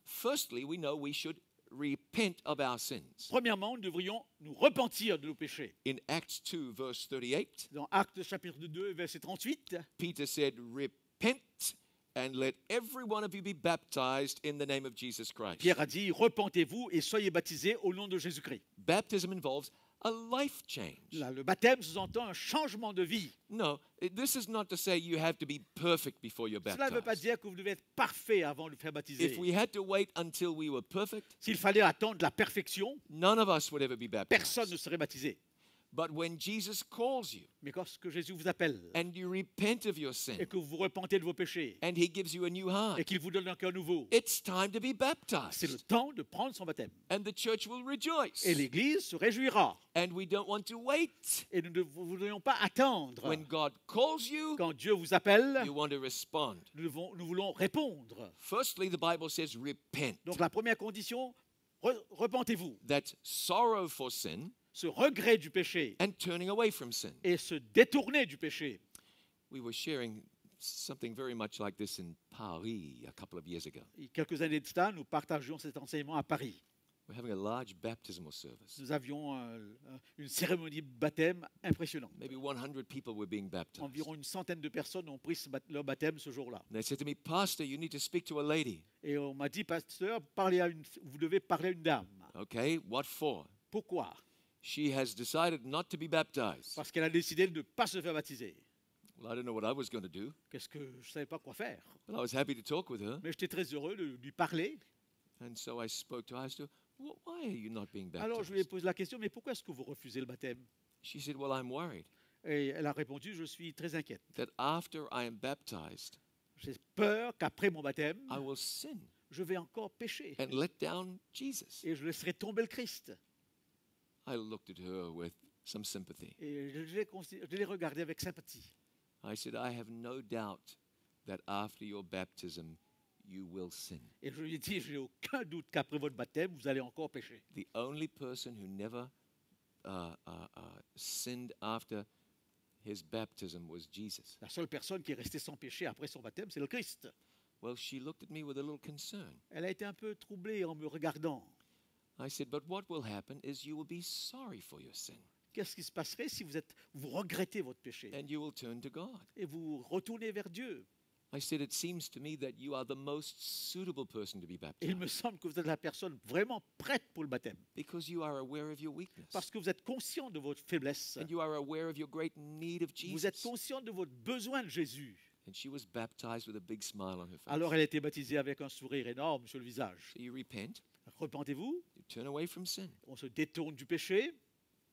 Firstly, we know we should repent of our sins. Premièrement, nous devrions nous repentir de nos péchés. In Acts 2, verse 38, Dans Actes chapitre 2, verset 38, Peter said, repent and let every one of you be baptized in the name of Jesus Christ. Pierre a dit, repentez-vous et soyez baptisés au nom de Jésus-Christ. Baptism involves a life change. Là, le baptême sous-entend un changement de vie. No, this is not to say you have to be perfect before you're Cela ne veut pas baptized. dire que vous devez être parfait avant de vous faire baptiser. If we had to wait until we were perfect, S'il fallait attendre la perfection, none of us would ever be personne ne baptized. serait baptisé. But when Jesus calls you Mais lorsque Jésus vous appelle and you repent of your sin et que vous vous repentez de vos péchés and he gives you a new heart, et qu'il vous donne un cœur nouveau, it's time to be c'est le baptized. temps de prendre son baptême. And the church will rejoice. Et l'Église se réjouira. And we don't want to wait. Et nous ne voudrions pas attendre. When God calls you, Quand Dieu vous appelle, you want to respond. nous voulons répondre. Firstly, the Bible says repent. Donc la première condition, repentez-vous. That's sorrow for sin Ce regret du péché and turning away from sin. et se détourner du péché. We were sharing something very much like this in Paris a couple of years ago. Il y a quelques années de cela, nous partagions cet enseignement à Paris. We're having a large baptismal service. Nous avions une cérémonie de baptême impressionnante. Maybe 100 people were being baptized. Environ une centaine de personnes ont pris leur baptême ce jour-là. And they said to me, Pastor, you need to speak to a lady. Et on m'a dit, pasteur, vous devez parler à une dame. Okay, what for? Pourquoi? She has decided not to be baptized. Parce qu'elle a décidé de ne pas se faire baptiser. Well, I don't know what I was going to do, Qu'est-ce que je ne savais pas quoi faire. but I was happy to talk with her. Mais j'étais très heureux de lui parler. And so I spoke to her. I asked her, why are you not being Alors je lui ai baptized? posé la question, mais pourquoi est-ce que vous refusez le baptême? She said, well, I'm worried Et elle a répondu, je suis très inquiète. that after I am baptized, J'ai peur qu'après mon baptême, I will sin je vais encore pécher. and let down Jesus. Et je laisserai tomber le Christ. I looked at her with some sympathy. Et je l'ai regardé avec sympathie. I said, I have no doubt that after your baptism, you will sin. Et je lui ai dit, je n'ai aucun doute qu'après votre baptême, vous allez encore pécher. The only person who never sinned after his baptism was Jesus. La seule personne qui est restée sans péché après son baptême, c'est le Christ. Well, she looked at me with a little concern. Elle a été un peu troublée en me regardant. I said, but what will happen is you will be sorry for your sin Qu'est-ce qui se passerait si vous regrettez votre péché and you will turn to God. et vous retournez vers Dieu? I said, it seems to me that you are the most suitable person to be Et il me baptized semble que vous êtes la personne vraiment prête pour le baptême. because you are aware of your weakness Parce que vous êtes conscient de votre faiblesse. and you are aware of your great need of Vous êtes Jesus. conscient de votre besoin de Jésus. And she was baptized with a big smile on her face. Alors elle a été baptisée avec un sourire énorme sur le visage. So you repent, Repentez-vous, you turn away from sin. on se détourne du péché.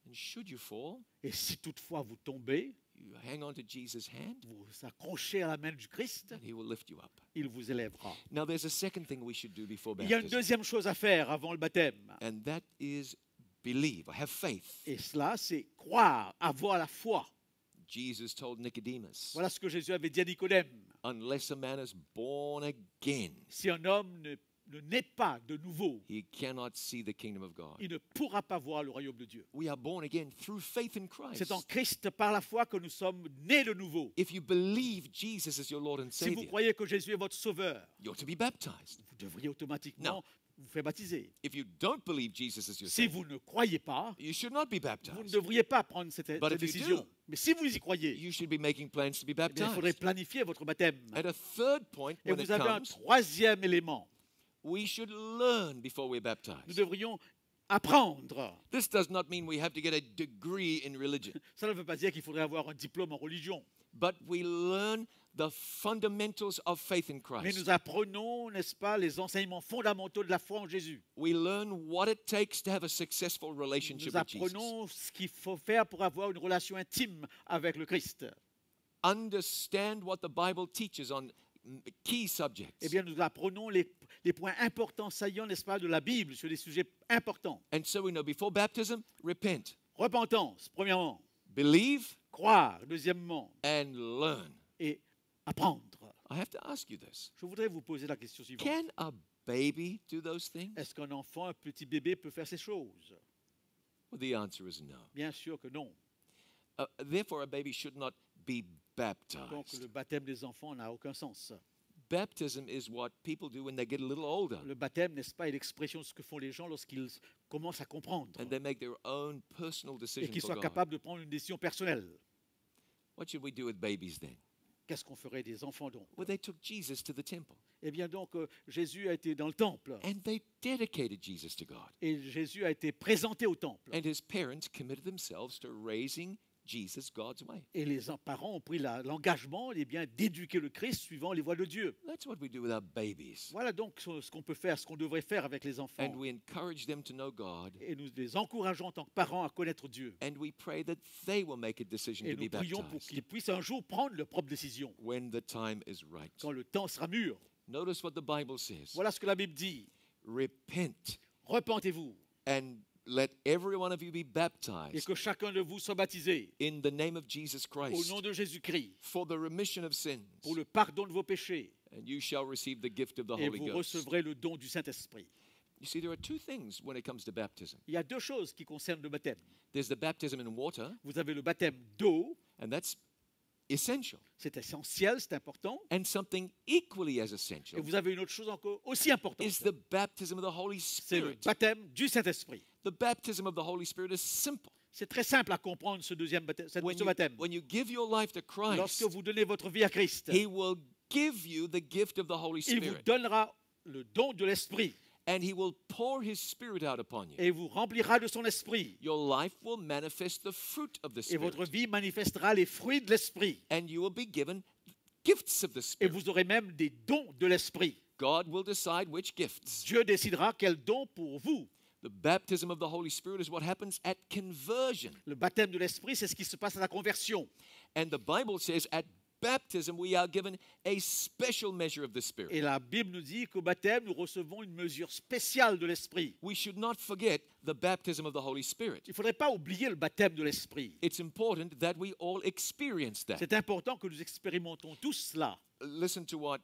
And should you fall, Et si toutefois vous tombez, you hang on to Jesus' hand vous vous accrochez à la main du Christ, and he will lift you up. il vous élèvera. Now, there's a second thing we should do before Il y a une baptism, deuxième chose à faire avant le baptême. and that is believe or have faith. Et cela, c'est croire, avoir la foi. Jesus told Nicodemus, Voilà ce que Jésus avait dit à Nicodème. unless a man is born again, Si un homme ne naît pas de nouveau, he cannot see the kingdom of God. il ne pourra pas voir le royaume de Dieu. We are born again through faith in Christ. C'est en Christ par la foi que nous sommes nés de nouveau. If you believe Jesus is your Lord and Si vous Savior, croyez que Jésus est votre sauveur, you're to be baptized. vous devriez automatiquement vous fait baptiser. If you don't believe Jesus is your Si Savior, vous ne croyez pas, you should not be vous ne baptized. devriez pas prendre cette But if you décision. do, Mais si vous y croyez, You should be making plans to be eh bien, il faudrait baptized. planifier votre baptême. And a third point, Et when it vous avez un comes, troisième élément. we should learn before we're Nous baptized. devrions apprendre. This does not mean we have to get a degree in religion, Ça ne veut pas dire qu'il faudrait avoir un diplôme en religion. but we learn the fundamentals of faith in Mais Christ. nous apprenons, n'est-ce pas, les enseignements fondamentaux de la foi en Jésus. We learn what it takes to have a successful relationship Nous with Jesus. apprenons ce qu'il faut faire pour avoir une relation intime avec le Christ. Understand what the Bible teaches on key subjects. Eh bien, nous apprenons les points importants, saillants, n'est-ce pas, de la Bible sur des sujets importants. And so we know before baptism, repent, Repentance, premièrement. believe, Croire, deuxièmement. and learn. Et apprendre. I have to ask you this. Je voudrais vous poser la question suivante. Can a baby do those things? Est-ce qu'un enfant, un petit bébé peut faire ces choses? Well, the answer is no. Bien sûr que non. Therefore, a baby should not be Donc baptized. le baptême des enfants n'a aucun sens. Baptism is what people do when they get a little older Le baptême, n'est-ce pas, est l'expression de ce que font les gens lorsqu'ils commencent à comprendre and they make their own personal et decision qu'ils for soient God. capables de prendre une décision personnelle. What should we do with babies then? Qu'est-ce qu'on ferait des enfants donc? Well, they took Jesus to the temple Eh bien donc, Jésus a été dans le temple and they dedicated Jesus to God. et Jésus a été présenté au temple. And his parents committed themselves to raising Jesus God's way. Et les parents ont pris l'engagement eh bien, d'éduquer le Christ suivant les voies de Dieu. That's what we do with our babies. Voilà donc ce qu'on peut faire, ce qu'on devrait faire avec les enfants. And we encourage them to know God. Et nous les encourageons en tant que parents à connaître Dieu. And we pray that they will make a decision Et to nous be prions pour baptized qu'ils puissent un jour prendre leurs propres décisions when the time is right. quand le temps sera mûr. Notice what the Bible says. Voilà ce que la Bible dit. Repent Repentez-vous and let every one of you be et baptized que chacun de vous soit baptisé in the name of Jesus au Christ nom de Jésus-Christ for the remission of sins, pour le pardon de vos péchés and you shall receive the gift of the et Holy vous Ghost. recevrez le don du Saint-Esprit. You see, there are two things when it comes to baptism. Il y a deux choses qui concernent le baptême. There's the baptism in water, Vous avez le baptême d'eau, and that's essential. c'est essentiel, c'est important. And something equally as Et essential vous avez une autre chose encore aussi importante. is the baptism of the Holy C'est le Spirit. baptême du Saint-Esprit. The baptism of the Holy Spirit is simple. C'est très simple à comprendre ce deuxième baptême. When Ce baptême. when you give your life to Lorsque Christ, vous donnez votre vie à Christ, He will give you the gift of the Holy il vous Spirit, donnera le don de l'Esprit and He will pour His Spirit out upon you. et vous remplira de son Esprit. Your life will manifest the fruit of the Et votre Spirit, vie manifestera les fruits de l'Esprit. and you will be given gifts of the Et Spirit. vous aurez même des dons de l'Esprit. God will decide which gifts. Dieu décidera quel don pour vous. The baptism of the Holy Spirit is what happens at conversion. Le baptême de l'Esprit, c'est ce qui se passe à la conversion. And the Bible says at baptism we are given a special measure of the Spirit. Et la Bible nous dit qu'au baptême, nous recevons une mesure spéciale de l'Esprit. We should not forget the baptism of the Holy Spirit. Il ne faudrait pas oublier le baptême de l'Esprit. It's important that we all experience that. C'est important que nous expérimentons tous cela. Listen to what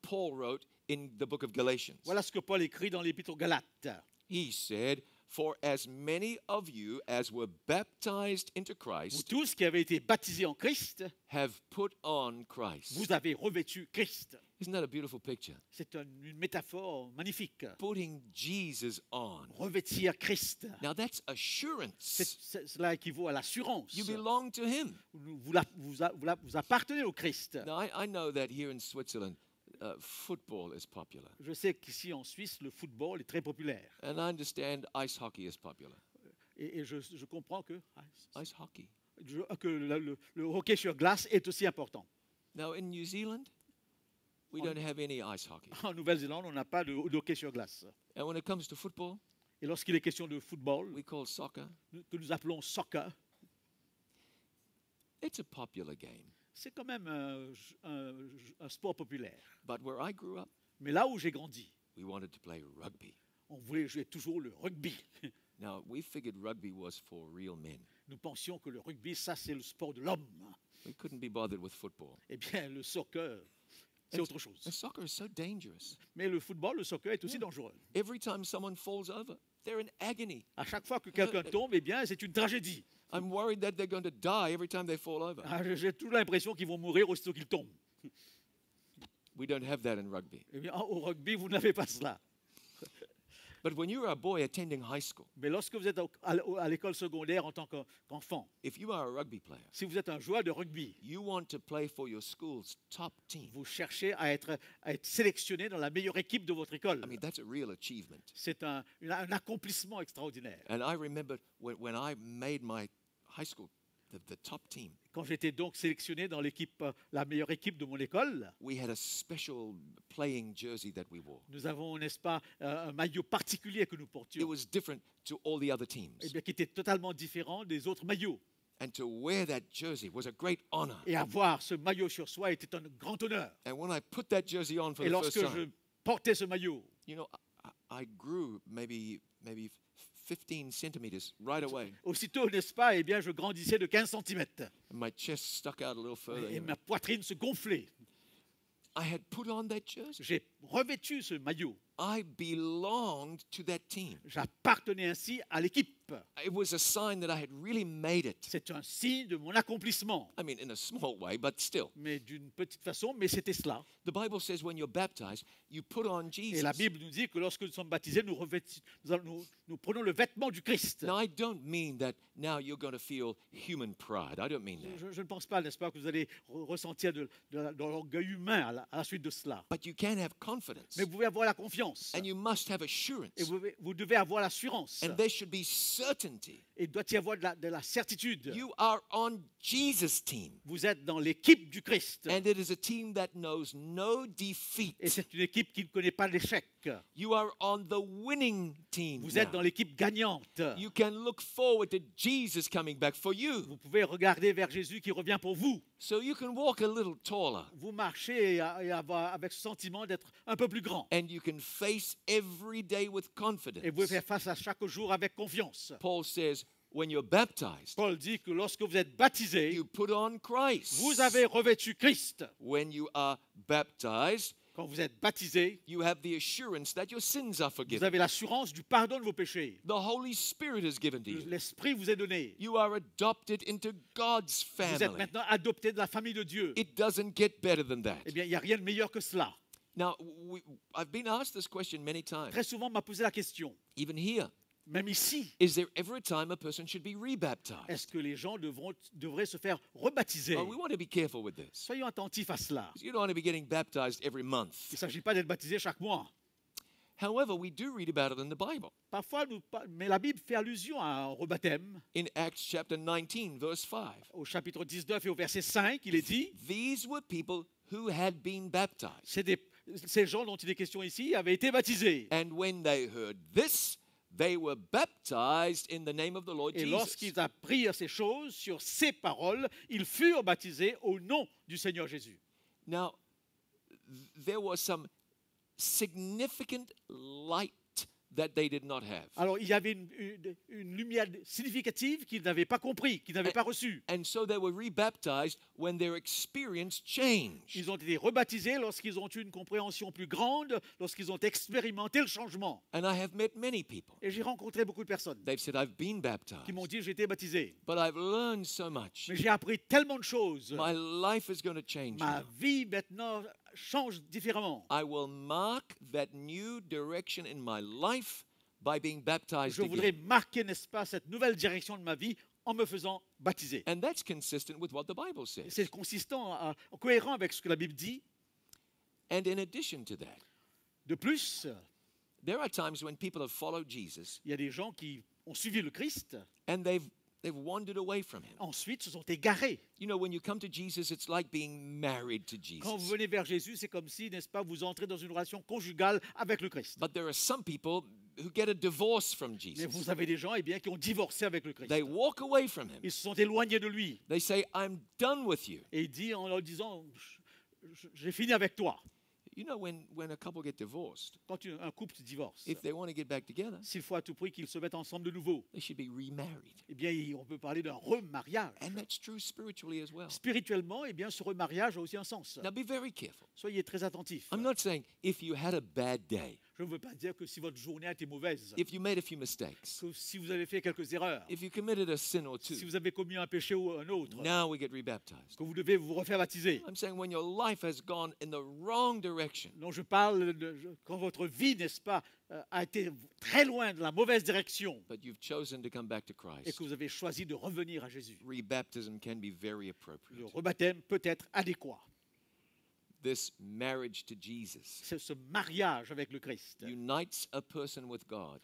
Paul wrote in the book of Galatians. Voilà ce que Paul écrit dans l'Épître aux Galates. He said, "For as many of you as were baptized into Vous Christ tous qui avez été baptisés en Christ, have put on Christ." vous avez revêtu Christ. Isn't that a beautiful picture? C'est une métaphore magnifique. Putting Jesus on. Revêtir Christ. Now that's assurance. Cela équivaut à l'assurance. You belong to Him. Vous appartenez au Christ. Now I know that here in Switzerland, football is popular, Je sais qu'ici en Suisse, le football est très populaire. and I understand ice hockey is popular. Et je comprends que Ice hockey. le hockey sur glace est aussi important. Now in New Zealand, we don't have any ice hockey. En Nouvelle-Zélande, on n'a pas de hockey sur glace. And when it comes to football, Et lorsqu'il est question de football, we call soccer. que nous appelons soccer, It's a popular game. c'est quand même un sport populaire. But where I grew up, Mais là où j'ai grandi, we wanted to play rugby. on voulait jouer toujours le rugby. Now, we figured rugby was for real men. Nous pensions que le rugby, ça, c'est le sport de l'homme. We couldn't be bothered with football. Eh bien, le soccer, c'est autre chose. And soccer is so dangerous. Mais le football, le soccer est aussi dangereux. Every time someone falls over, they're in agony. À chaque fois que quelqu'un tombe, eh bien, c'est une tragédie. I'm worried that they're going to die every time they fall over. J'ai toute l'impression qu'ils vont mourir aussitôt qu'ils tombent. We don't have that in rugby. Eh bien, au rugby, vous n'avez pas cela. But when you're a boy attending high school, Mais lorsque vous êtes à l'école secondaire en tant qu'enfant, if you are a rugby player, si vous êtes un joueur de rugby, you want to play for your school's top team. vous cherchez à être sélectionné dans la meilleure équipe de votre école. I mean, that's a real achievement. C'est un accomplissement extraordinaire. And I remember when I made my high school the top team, Quand j'étais donc sélectionné dans l'équipe, la meilleure équipe de mon école, we had a special playing jersey that we wore. nous avons, n'est-ce pas, un maillot particulier que nous It portions, was different to all the other teams. eh bien, qui était totalement différent des autres maillots. And to wear that jersey was a great honor. Et avoir ce maillot sur soi était un grand honneur. And when I put that jersey on for Et the first lorsque je time, portais ce maillot, you know, I grew maybe 15 centimeters right away. aussitôt, n'est-ce pas, eh bien, je grandissais de 15 cm. And my chest stuck out a little further. Et ma poitrine se gonflait. I had put on that jersey. J'ai revêtu ce maillot. I belonged to that team. J'appartenais ainsi à l'équipe. It was a sign that I had really made it. C'est un signe de mon accomplissement. I mean, in a small way, but still. Mais d'une petite façon, mais c'était cela. The Bible says when you're baptized, you put on Et la Jesus. Bible nous dit que lorsque nous sommes baptisés, nous prenons le vêtement du Christ. Now, I don't mean that now you're going to feel human pride. I don't mean that. Je ne pense pas, n'est-ce pas, que vous allez ressentir de l'orgueil humain à la suite de cela. But you can have confidence. Mais vous devez avoir la confiance. And you must have assurance. Et vous devez avoir l'assurance. And there should be certainty. Et il doit y avoir de la certitude. You are on Jesus' team. Vous êtes dans l'équipe du Christ. And it is a team that knows no defeat. Et c'est une équipe qui ne connaît pas l'échec. You are on the winning team. Vous êtes now. dans l'équipe gagnante. You can look forward to Jesus coming back for you. Vous pouvez regarder vers Jésus qui revient pour vous. So you can walk a little taller. Vous marchez et avoir avec ce sentiment d'être un peu plus grand. And you can face every day with confidence. Et vous pouvez faire face à chaque jour avec confiance. Paul says, when you're baptized, Paul dit que lorsque vous êtes baptisé, you put on Christ. vous avez revêtu Christ. When you are baptized, Quand vous êtes baptisé, you have the assurance that your sins are vous forgiven. avez l'assurance du pardon de vos péchés. The Holy Spirit is given to you. L'Esprit vous est donné. You are adopted into God's Vous êtes family. maintenant adopté de la famille de Dieu. It doesn't get better than that. Eh bien, il n'y a rien de meilleur que cela. Now, I've been asked this question many times, Très souvent, on m'a posé la question, even here. même ici, Is there ever a time a person should be rebaptized? est-ce que les gens devraient se faire rebaptiser? Oh, we want to be careful with this. Soyons attentifs à cela. You don't want to be getting baptized every month. Il ne s'agit pas d'être baptisé chaque mois. However, we do read about it in the Bible. Parfois, mais la Bible fait allusion à un rebaptême. In Acts chapter 19, verse 5. Au chapitre 19 et au verset 5, il est dit, These were people who had been baptized. ces gens dont il est question ici avaient été baptisés. And when they heard this, they were baptized in the name of the Lord Et Jesus. lorsqu'ils apprirent ces choses sur ces paroles, ils furent baptisés au nom du Seigneur Jésus. Now, there was some significant light that they did not have. Alors, il y avait une lumière significative qu'ils n'avaient pas compris, qu'ils n'avaient pas reçue. And so they were rebaptized when their experience changed. Ils ont été rebaptisés lorsqu'ils ont eu une compréhension plus grande, lorsqu'ils ont expérimenté le changement. And I have met many people. Et j'ai rencontré beaucoup de personnes They've said, I've been baptized, qui m'ont dit, j'ai été baptisé. but I've learned so much. Mais j'ai appris tellement de choses. My life is going to change Ma now. vie maintenant change différemment. I will mark that new direction in my life by being baptized Je voudrais again. marquer, n'est-ce pas, cette nouvelle direction de ma vie en me faisant baptiser. And that's consistent with what the Bible says. C'est cohérent avec ce que la Bible dit. And in addition to that, De plus, there are times when people have followed Jesus il y a des gens qui ont suivi le Christ, and they've wandered away from him. ensuite se sont égarés. You know, when you come to Jesus, it's like being married to Quand vous Jesus. venez vers Jésus, c'est comme si, n'est-ce pas, vous entrez dans une relation conjugale avec le Christ. But there are some people who get a divorce from Mais Jesus. vous avez des gens, eh bien, qui ont divorcé avec le Christ. They walk away from him. Ils se sont éloignés de lui. They say, I'm done with you. Et il dit en leur disant, j'ai fini avec toi. You know, when a couple get divorced, Quand un couple se divorce, if they want to get back together, s'il faut à tout prix qu'ils se mettent ensemble de nouveau, they should be remarried. eh bien, on peut parler d'un remariage. And that's true spiritually as well. Spirituellement, eh bien, ce remariage a aussi un sens. Now be very careful. Soyez très attentifs. I'm not saying if you had a bad day, Je ne veux pas dire que si votre journée a été mauvaise, if you made a few mistakes, que si vous avez fait quelques erreurs, if you committed a sin or two, si vous avez commis un péché ou un autre, now we get rebaptized. que vous devez vous refaire baptiser. I'm saying when your life has gone in the wrong direction, Donc je parle quand votre vie, n'est-ce pas, a été très loin de la mauvaise direction but you've chosen to come back to et Christ, que vous avez choisi de revenir à Jésus. rebaptism can be very Le appropriate. rebaptême peut être adéquat. This marriage to Jesus C'est ce mariage avec le Christ. unites a person with God,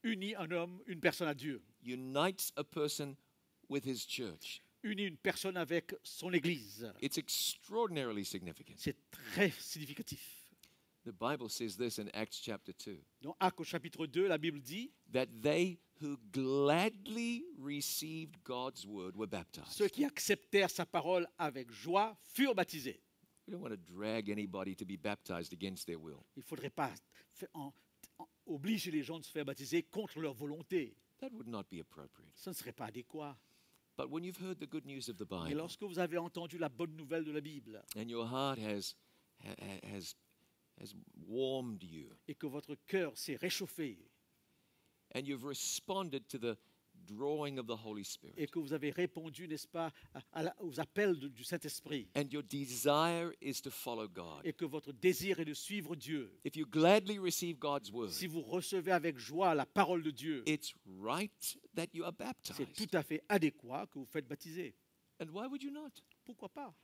Unit un homme, une personne à Dieu. unites a person with his church. Unit une personne avec son Église. It's extraordinarily significant. C'est très significatif. The Bible says this in Acts chapter 2, Dans Actes au chapitre 2, la Bible dit that they who gladly received God's word were baptized. ceux qui acceptèrent sa parole avec joie furent baptisés. We don't want to drag anybody to be baptized against their will. Il ne faudrait pas obliger les gens de se faire baptiser contre leur volonté. That would not be appropriate. Ce ne serait pas adéquat. But when you've heard the good news of the Mais Bible lorsque vous avez entendu la bonne nouvelle de la Bible and your heart has warmed you et que votre cœur s'est réchauffé and you've responded to the drawing of the Holy et Spirit que vous avez répondu, n'est-ce pas, aux appels du Saint-Esprit and your desire is to follow God, et que votre désir est de suivre Dieu, if you gladly receive God's word, si vous recevez avec joie la parole de Dieu, it's right that you are c'est baptized. tout à fait adéquat que vous faites baptiser. And why would you not? Pourquoi pas?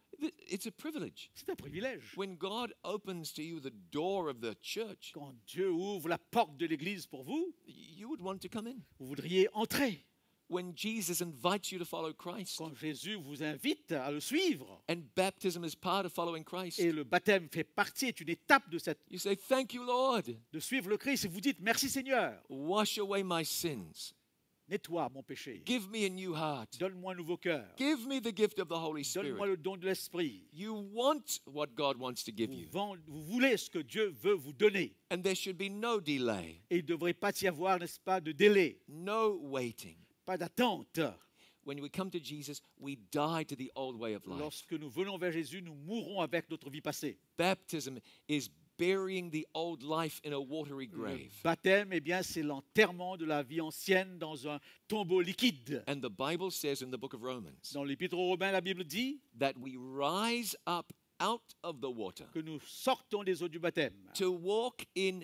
It's a privilege. C'est un privilège. When God opens to you the door of the church, Quand Dieu ouvre la porte de l'Église pour vous, you would want to come in. vous voudriez entrer. When Jesus invites you to follow Christ, Quand Jésus vous invite à le suivre, and baptism is part of following Christ, et le baptême fait partie, est une étape you say, "Thank you, Lord. de suivre le Christ, et vous dites merci Seigneur, Wash away my sins. nettoie mon péché, Give me a new heart. donne-moi un nouveau cœur, Give me the gift of the Holy donne-moi Spirit." le don de l'Esprit. You want what God wants to give you. Vous voulez ce que Dieu veut vous donner. And there should be no delay, Et il ne devrait pas y avoir, n'est-ce pas, de délai, no waiting. pas d'attente. When we come to Jesus, we die to the old way of life. Lorsque nous venons vers Jésus, nous mourrons avec notre vie passée. Baptism is burying the old life in a watery Le grave. baptême, eh bien, c'est l'enterrement de la vie ancienne dans un tombeau liquide. And the Bible says in the book of Romans Dans l'Épître aux Romains, la Bible dit that we rise up out of the water que nous sortons des eaux du baptême to walk in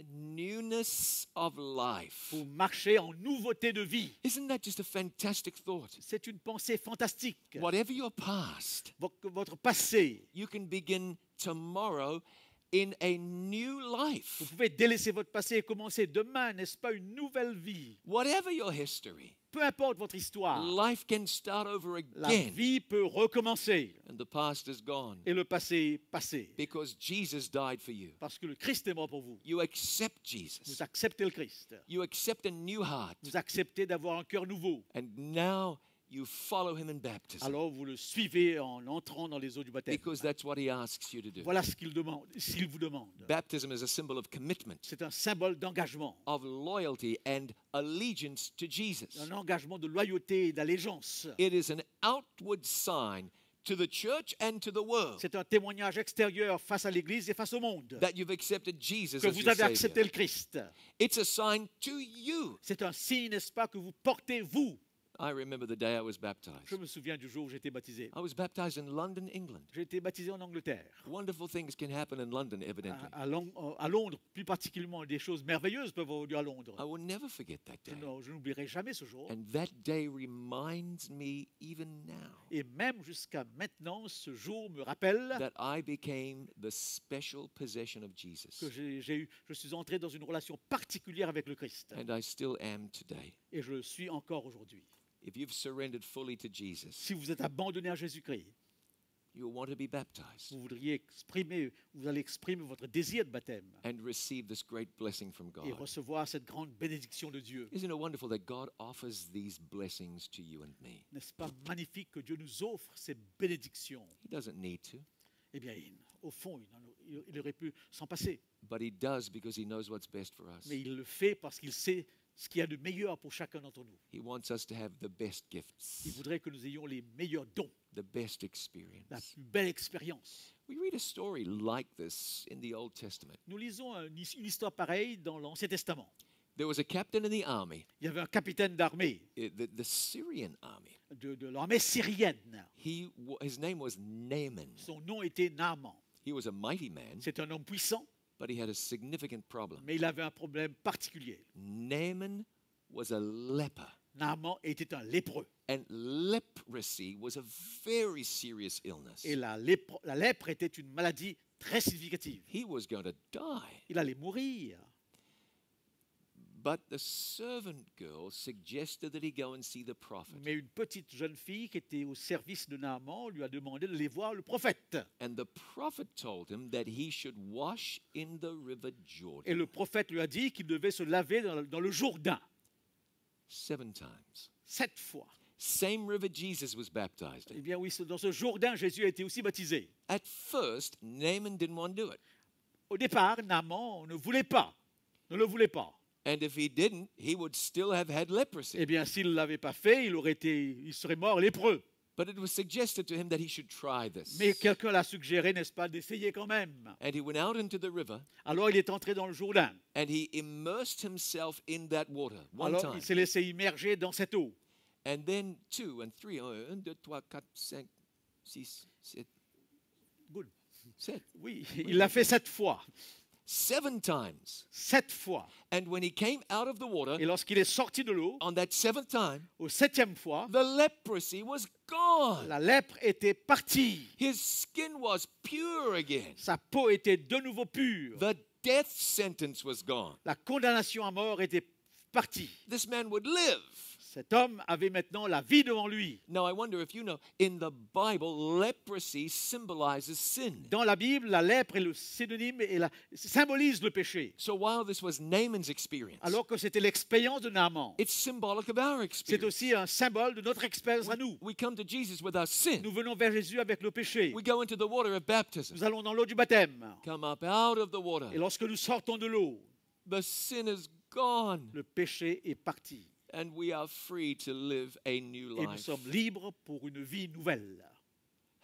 newness of life. pour marcher en nouveauté de vie. Isn't that just a fantastic thought? C'est une pensée fantastique. Whatever your past, Votre passé, you can begin tomorrow in a new vous life. pouvez délaisser votre passé et commencer demain, n'est-ce pas, une nouvelle vie. Whatever your history, Peu importe votre histoire, life can start over la again. vie peut recommencer And the past is gone et le passé est passé. because Jesus died for you. Parce que le Christ est mort pour vous. You accept Jesus. Vous acceptez le Christ. You accept a new heart. Vous acceptez d'avoir un cœur nouveau. And now you follow him in baptism Alors vous le suivez en entrant dans les eaux du baptême. because that's what he asks you to do. Voilà ce qu'il demande, s'il vous demande. Baptism is a symbol of commitment, C'est un symbole d'engagement, of loyalty and allegiance to Jesus. un engagement de loyauté et d'allégeance. It is an outward sign to the church and to the world C'est un témoignage extérieur face à l'Église et face au monde that you've accepted Jesus que as vous your avez accepté Savior. le Christ. It's a sign to you. C'est un signe, n'est-ce pas, que vous portez vous. I remember the day I was baptized. Je me souviens du jour où j'ai été baptisé. I was baptized in London, England. J'ai été baptisé en Angleterre. Wonderful things can happen in London, evidently. À Londres, plus particulièrement, des choses merveilleuses peuvent avoir lieu à Londres. I will never forget that day. Non, je n'oublierai jamais ce jour. And that day reminds me, even now, Et même jusqu'à maintenant, ce jour me rappelle that I became the special possession of Jesus. que je suis entré dans une relation particulière avec le Christ. And I still am today. Et je le suis encore aujourd'hui. If you've surrendered fully to Jesus, Si vous êtes abandonné à Jésus-Christ, you'll want to be baptized vous allez exprimer votre désir de baptême and receive this great blessing from et God. recevoir cette grande bénédiction de Dieu. Isn't it wonderful that God offers these blessings to you and me? N'est-ce pas magnifique que Dieu nous offre ces bénédictions? He doesn't need to, Eh bien, au fond, il aurait pu s'en passer. but He does because He knows what's best for us. Mais il le fait parce qu'il sait ce qu'il y a de meilleur pour chacun d'entre nous. He wants us to have the best Il gifts, voudrait que nous ayons les meilleurs dons, the best la experience. plus belle expérience. We read a story like this in the Old Testament. Nous lisons une histoire pareille dans l'Ancien Testament. There was a captain in the army, Il y avait un capitaine d'armée the Syrian army. de l'armée syrienne. His name was Naaman. Son nom était Naaman. He was a mighty man, C'est un homme puissant, but he had a significant problem. mais il avait un problème particulier. Naaman was a leper, Naaman était un lépreux. and leprosy was a very serious illness. Et la lèpre était une maladie très significative. He was going to die. Il allait mourir. But the servant girl suggested that he go and see the prophet. Mais une petite jeune fille qui était au service de Naaman lui a demandé d'aller voir le prophète. And the prophet told him that he should wash in the river Et Jordan le prophète lui a dit qu'il devait se laver dans le Jourdain 7 times. 7 fois. Same river Jesus was baptized Eh in. bien oui, dans ce Jourdain, Jésus a été aussi baptisé. At first, Naaman didn't want to do it. Au départ, Naaman ne voulait pas, ne le voulait pas. And if he didn't, he would still have had leprosy. Eh bien, s'il ne l'avait pas fait, il serait mort lépreux. But it was suggested to him that he should try this. Mais quelqu'un l'a suggéré, n'est-ce pas, d'essayer quand même. And he went out into the river Alors il est entré dans le Jourdain. and he immersed himself in that water one Alors time. il s'est laissé immerger dans cette eau. And then 2 and 3, 1, 2, 3, 4, 5, 6, 7, Good. 7. Oui, il l'a fait 7 fois. 7 times. 7 fois. And when he came out of the water, Et lorsqu'il est sorti de l'eau, on that 7th time, au 7e fois, the leprosy was gone. la lèpre était partie. His skin was pure again. Sa peau était de nouveau pure. The death sentence was gone. La condamnation à mort était partie. This man would live. Cet homme avait maintenant la vie devant lui. Now, I wonder if you know, in the Bible, leprosy symbolizes sin. Dans la Bible, la lèpre est le synonyme et symbolise le péché. So while this was Naaman's experience, Alors que c'était l'expérience de Naaman. it's symbolic of our C'est experience. aussi un symbole de notre expérience à nous. We come to Jesus with our sin. Nous venons vers Jésus avec le péché. We go into the water of baptism. Nous allons dans l'eau du baptême. Come up out of the water. Et lorsque nous sortons de l'eau, The sin is gone. le péché est parti. And we are free to live a new Et nous life. sommes libres pour une vie nouvelle.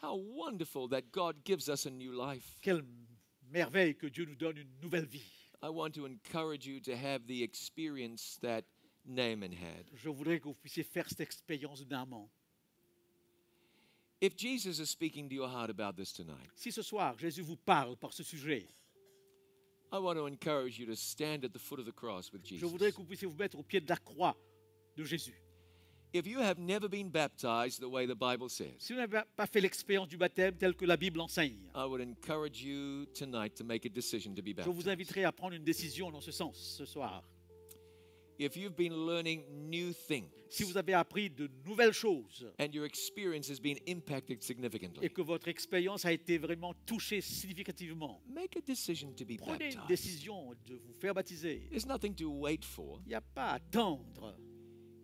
How wonderful that God gives us a new life. Quelle merveille que Dieu nous donne une nouvelle vie. I want to encourage you to have the experience that Naaman had. Je voudrais que vous puissiez faire cette expérience de Naaman. If Jesus is speaking to your heart about this tonight, Si ce soir, Jésus vous parle par ce sujet, I want to encourage you to stand at the foot of the cross with je Jesus. voudrais que vous puissiez vous mettre au pied de la croix de Jésus. If you have never been baptized the way the Bible says, Si vous n'avez pas fait l'expérience du baptême telle que la Bible enseigne, I would encourage you tonight to make a decision to be je vous baptized. inviterai à prendre une décision dans ce sens ce soir. If you've been learning new things Si vous avez appris de nouvelles choses and your experience has been impacted significantly, et que votre expérience a été vraiment touchée significativement, make a decision to be prenez une baptized. décision de vous faire baptiser. There's nothing to wait for. Il n'y a pas à attendre.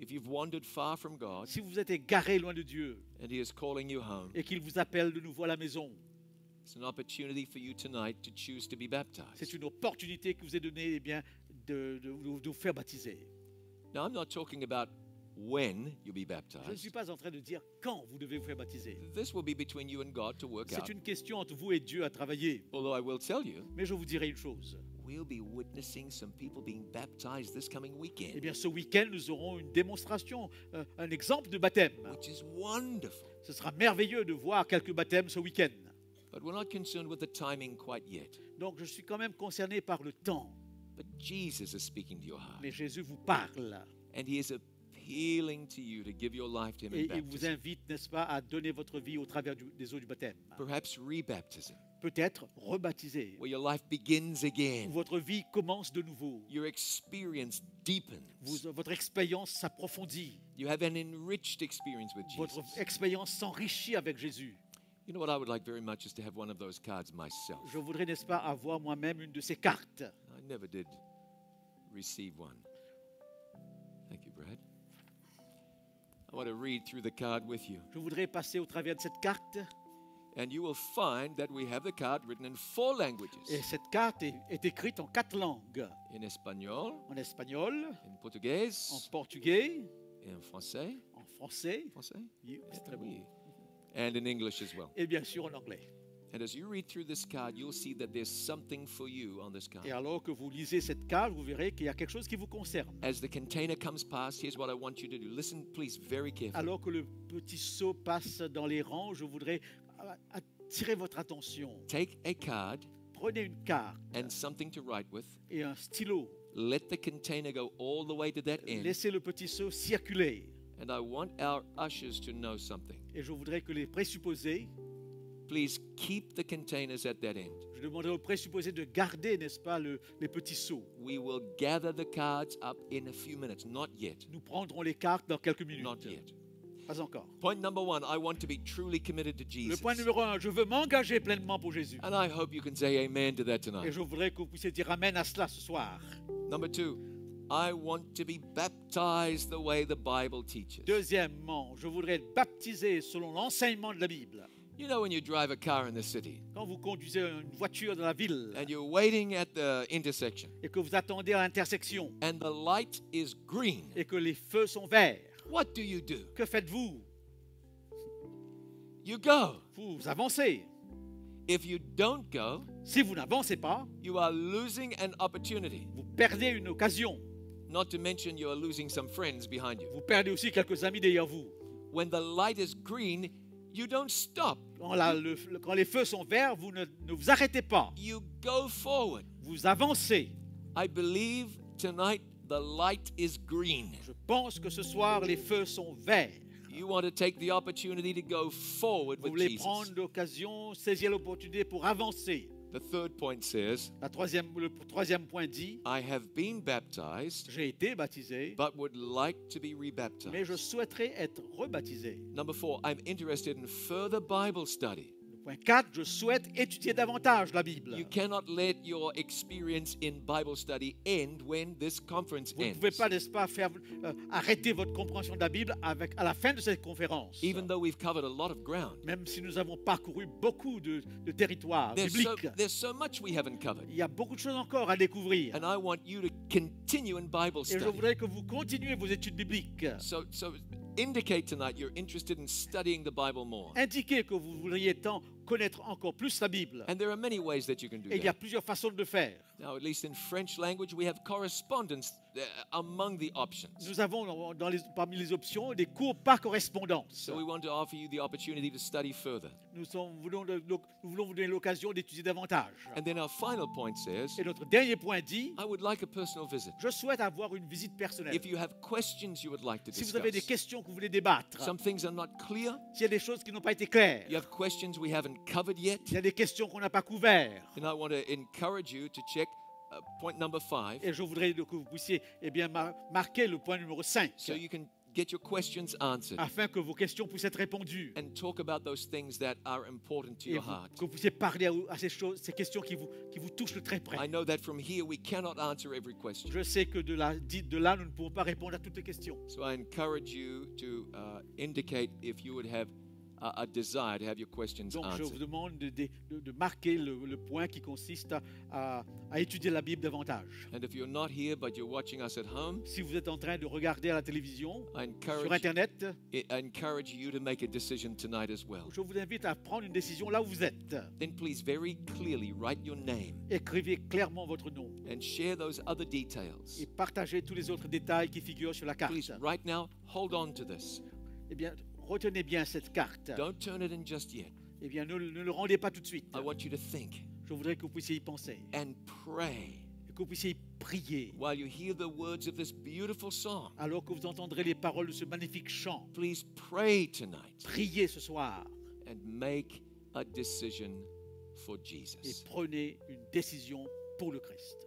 If you've wandered far from God Si vous êtes égaré loin de Dieu and He is calling you home, et qu'il vous appelle de nouveau à la maison, it's an opportunity for you tonight to choose to be c'est baptized. une opportunité qui vous est donnée eh bien, de vous faire baptiser. Now, I'm not talking about when you'll be Je ne baptized. suis pas en train de dire quand vous devez vous faire baptiser. This will be between you and God to work out. C'est une question entre vous et Dieu à travailler. Although I will tell you, Mais je vous dirai une chose. we'll be witnessing some people being baptized this coming Eh weekend, bien, ce week-end, nous aurons une démonstration, un exemple de baptême. which is wonderful. Ce sera merveilleux de voir quelques baptêmes ce week-end. But we're not concerned with the timing quite yet. Donc, je suis quand même concerné par le temps. But Jesus is speaking to your heart, Mais Jésus vous parle and He is appealing to you to give your life to Him in et il vous baptism. invite, n'est-ce pas, à donner votre vie au travers des eaux du baptême. Perhaps rebaptism, Peut-être rebaptisé, where your life begins où again, votre vie commence de nouveau. your experience deepens, Votre expérience s'approfondit. you have an enriched experience with Votre Jesus. expérience s'enrichit avec Jésus. You know what I would like very much is to have one of those cards myself. Je voudrais, n'est-ce pas, avoir moi-même une de ces cartes. I never did receive one. Thank you, Brad. I want to read through the card with you. Je voudrais passer au travers de cette carte. And you will find that we have the card written in 4 languages. Et cette carte est écrite en 4 langues. In espagnol, En espagnol, in portugais, en portugais, et en français. en français, Français? oui, c'est très bon, Oui. And in English as well. et bien sûr en anglais. And as you read through this card, you'll see that there's something for you on this card. Et alors que vous lisez cette carte, vous verrez qu'il y a quelque chose qui vous concerne. As the container comes past, here's what I want you to do. Listen, please, very carefully. Alors que le petit seau passe dans les rangs, je voudrais attirer votre attention. Take a card Prenez une carte and something to write with. et un stylo. Let the container go all the way to that end. Laissez le petit seau circuler. And I want our ushers to know something. Et je voudrais que les présupposés, Please keep the containers at that end. je demanderai aux présupposés de garder, n'est-ce pas, les petits seaux. We will gather the cards up in a few minutes. Not yet. Nous prendrons les cartes dans quelques minutes. Not yet. Pas encore. Point number 1, I want to be truly committed to Le Jesus. point numéro 1, je veux m'engager pleinement pour Jésus. And I hope you can say amen to that Et tonight. je voudrais que vous puissiez dire amen à cela ce soir. Number 2, I want to be baptized the way the Bible teaches. Deuxièmement, je voudrais être baptisé selon l'enseignement de la Bible. You know when you drive a car in the city Quand vous conduisez une voiture dans la ville and you're waiting at the intersection et que vous attendez à l'intersection and the light is green, et que les feux sont verts, what do you do? que faites-vous? You go. Vous avancez. If you don't go, Si vous n'avancez pas, you are losing an opportunity. vous perdez une occasion. Not to mention you are losing some friends behind you. Vous perdez aussi quelques amis derrière vous. When the light is green, you don't stop. Quand les feux sont verts, vous ne vous arrêtez pas. You go forward. Vous avancez. I believe tonight the light is green. Je pense que ce soir, les feux sont verts. You want to take the opportunity to go forward Vous with voulez Jesus. prendre l'occasion, saisir l'opportunité pour avancer. The third point says, Le troisième point dit, I have been baptized, j'ai été baptisé, but would like to be mais rebaptized. je souhaiterais être rebaptisé. Number 4, I'm interested in further Bible study. Le point 4, je souhaite étudier davantage la Bible. You cannot let your experience in Bible study end when this conference Vous ne ends. pouvez pas, n'est-ce pas, arrêter votre compréhension de la Bible à la fin de cette conférence. Even though we've covered a lot of ground. Même si nous avons parcouru beaucoup de territoires bibliques, There's so much we haven't covered. il y a beaucoup de choses encore à découvrir. And I want you to continue in Bible Et je study. voudrais que vous continuez vos études bibliques. So indicate tonight you're interested in studying the Bible more. Indiquez que vous voudriez connaître encore plus la Bible. And there are many ways that you can do Et il y a that. plusieurs façons de le faire. Now, at least in French language, we have correspondence among the options. Nous avons parmi les options des cours par correspondance. So we want to offer you the opportunity to study further. Nous voulons vous donner l'occasion d'étudier davantage. And then our final point says, Et notre dernier point dit, I would like a personal visit. je souhaite avoir une visite personnelle. If you have questions you would like to Si vous avez des discuss, questions que vous voulez débattre, some things are not clear, s'il y a des choses qui n'ont pas été claires, you have questions we haven't covered yet, s'il y a des questions qu'on n'a pas couvertes, then I want to encourage you to check point number 5 et je voudrais que vous puissiez marquer le point numéro 5, so you can get your questions answered afin que vos questions puissent être répondues. and talk about those things that are important to Et your heart. que vous puissiez parler à ces questions qui vous touchent de très près. I know that from here we cannot answer every question. Je sais que de là, nous ne pouvons pas répondre à toutes les questions. So I encourage you to indicate if you would have a desire to have your questions Donc je vous answered. demande de marquer le point qui consiste à étudier la Bible davantage. And if you're not here but you're watching us at home, Si vous êtes en train de regarder à la télévision, I sur Internet, encourage you to make a decision tonight as well. je vous invite à prendre une décision là où vous êtes. Then please very clearly write your name Écrivez clairement votre nom and share those other details. et partagez tous les autres détails qui figurent sur la carte. Please, right now, hold on to this. Eh bien, retenez bien cette carte. Don't turn it in just yet. Eh bien, ne le rendez pas tout de suite. I want you to think Je voudrais que vous puissiez y penser and pray et que vous puissiez y prier while you hear the words of this beautiful song. alors que vous entendrez les paroles de ce magnifique chant. Please pray tonight Priez ce soir and make a decision for et Jesus. prenez une décision pour le Christ.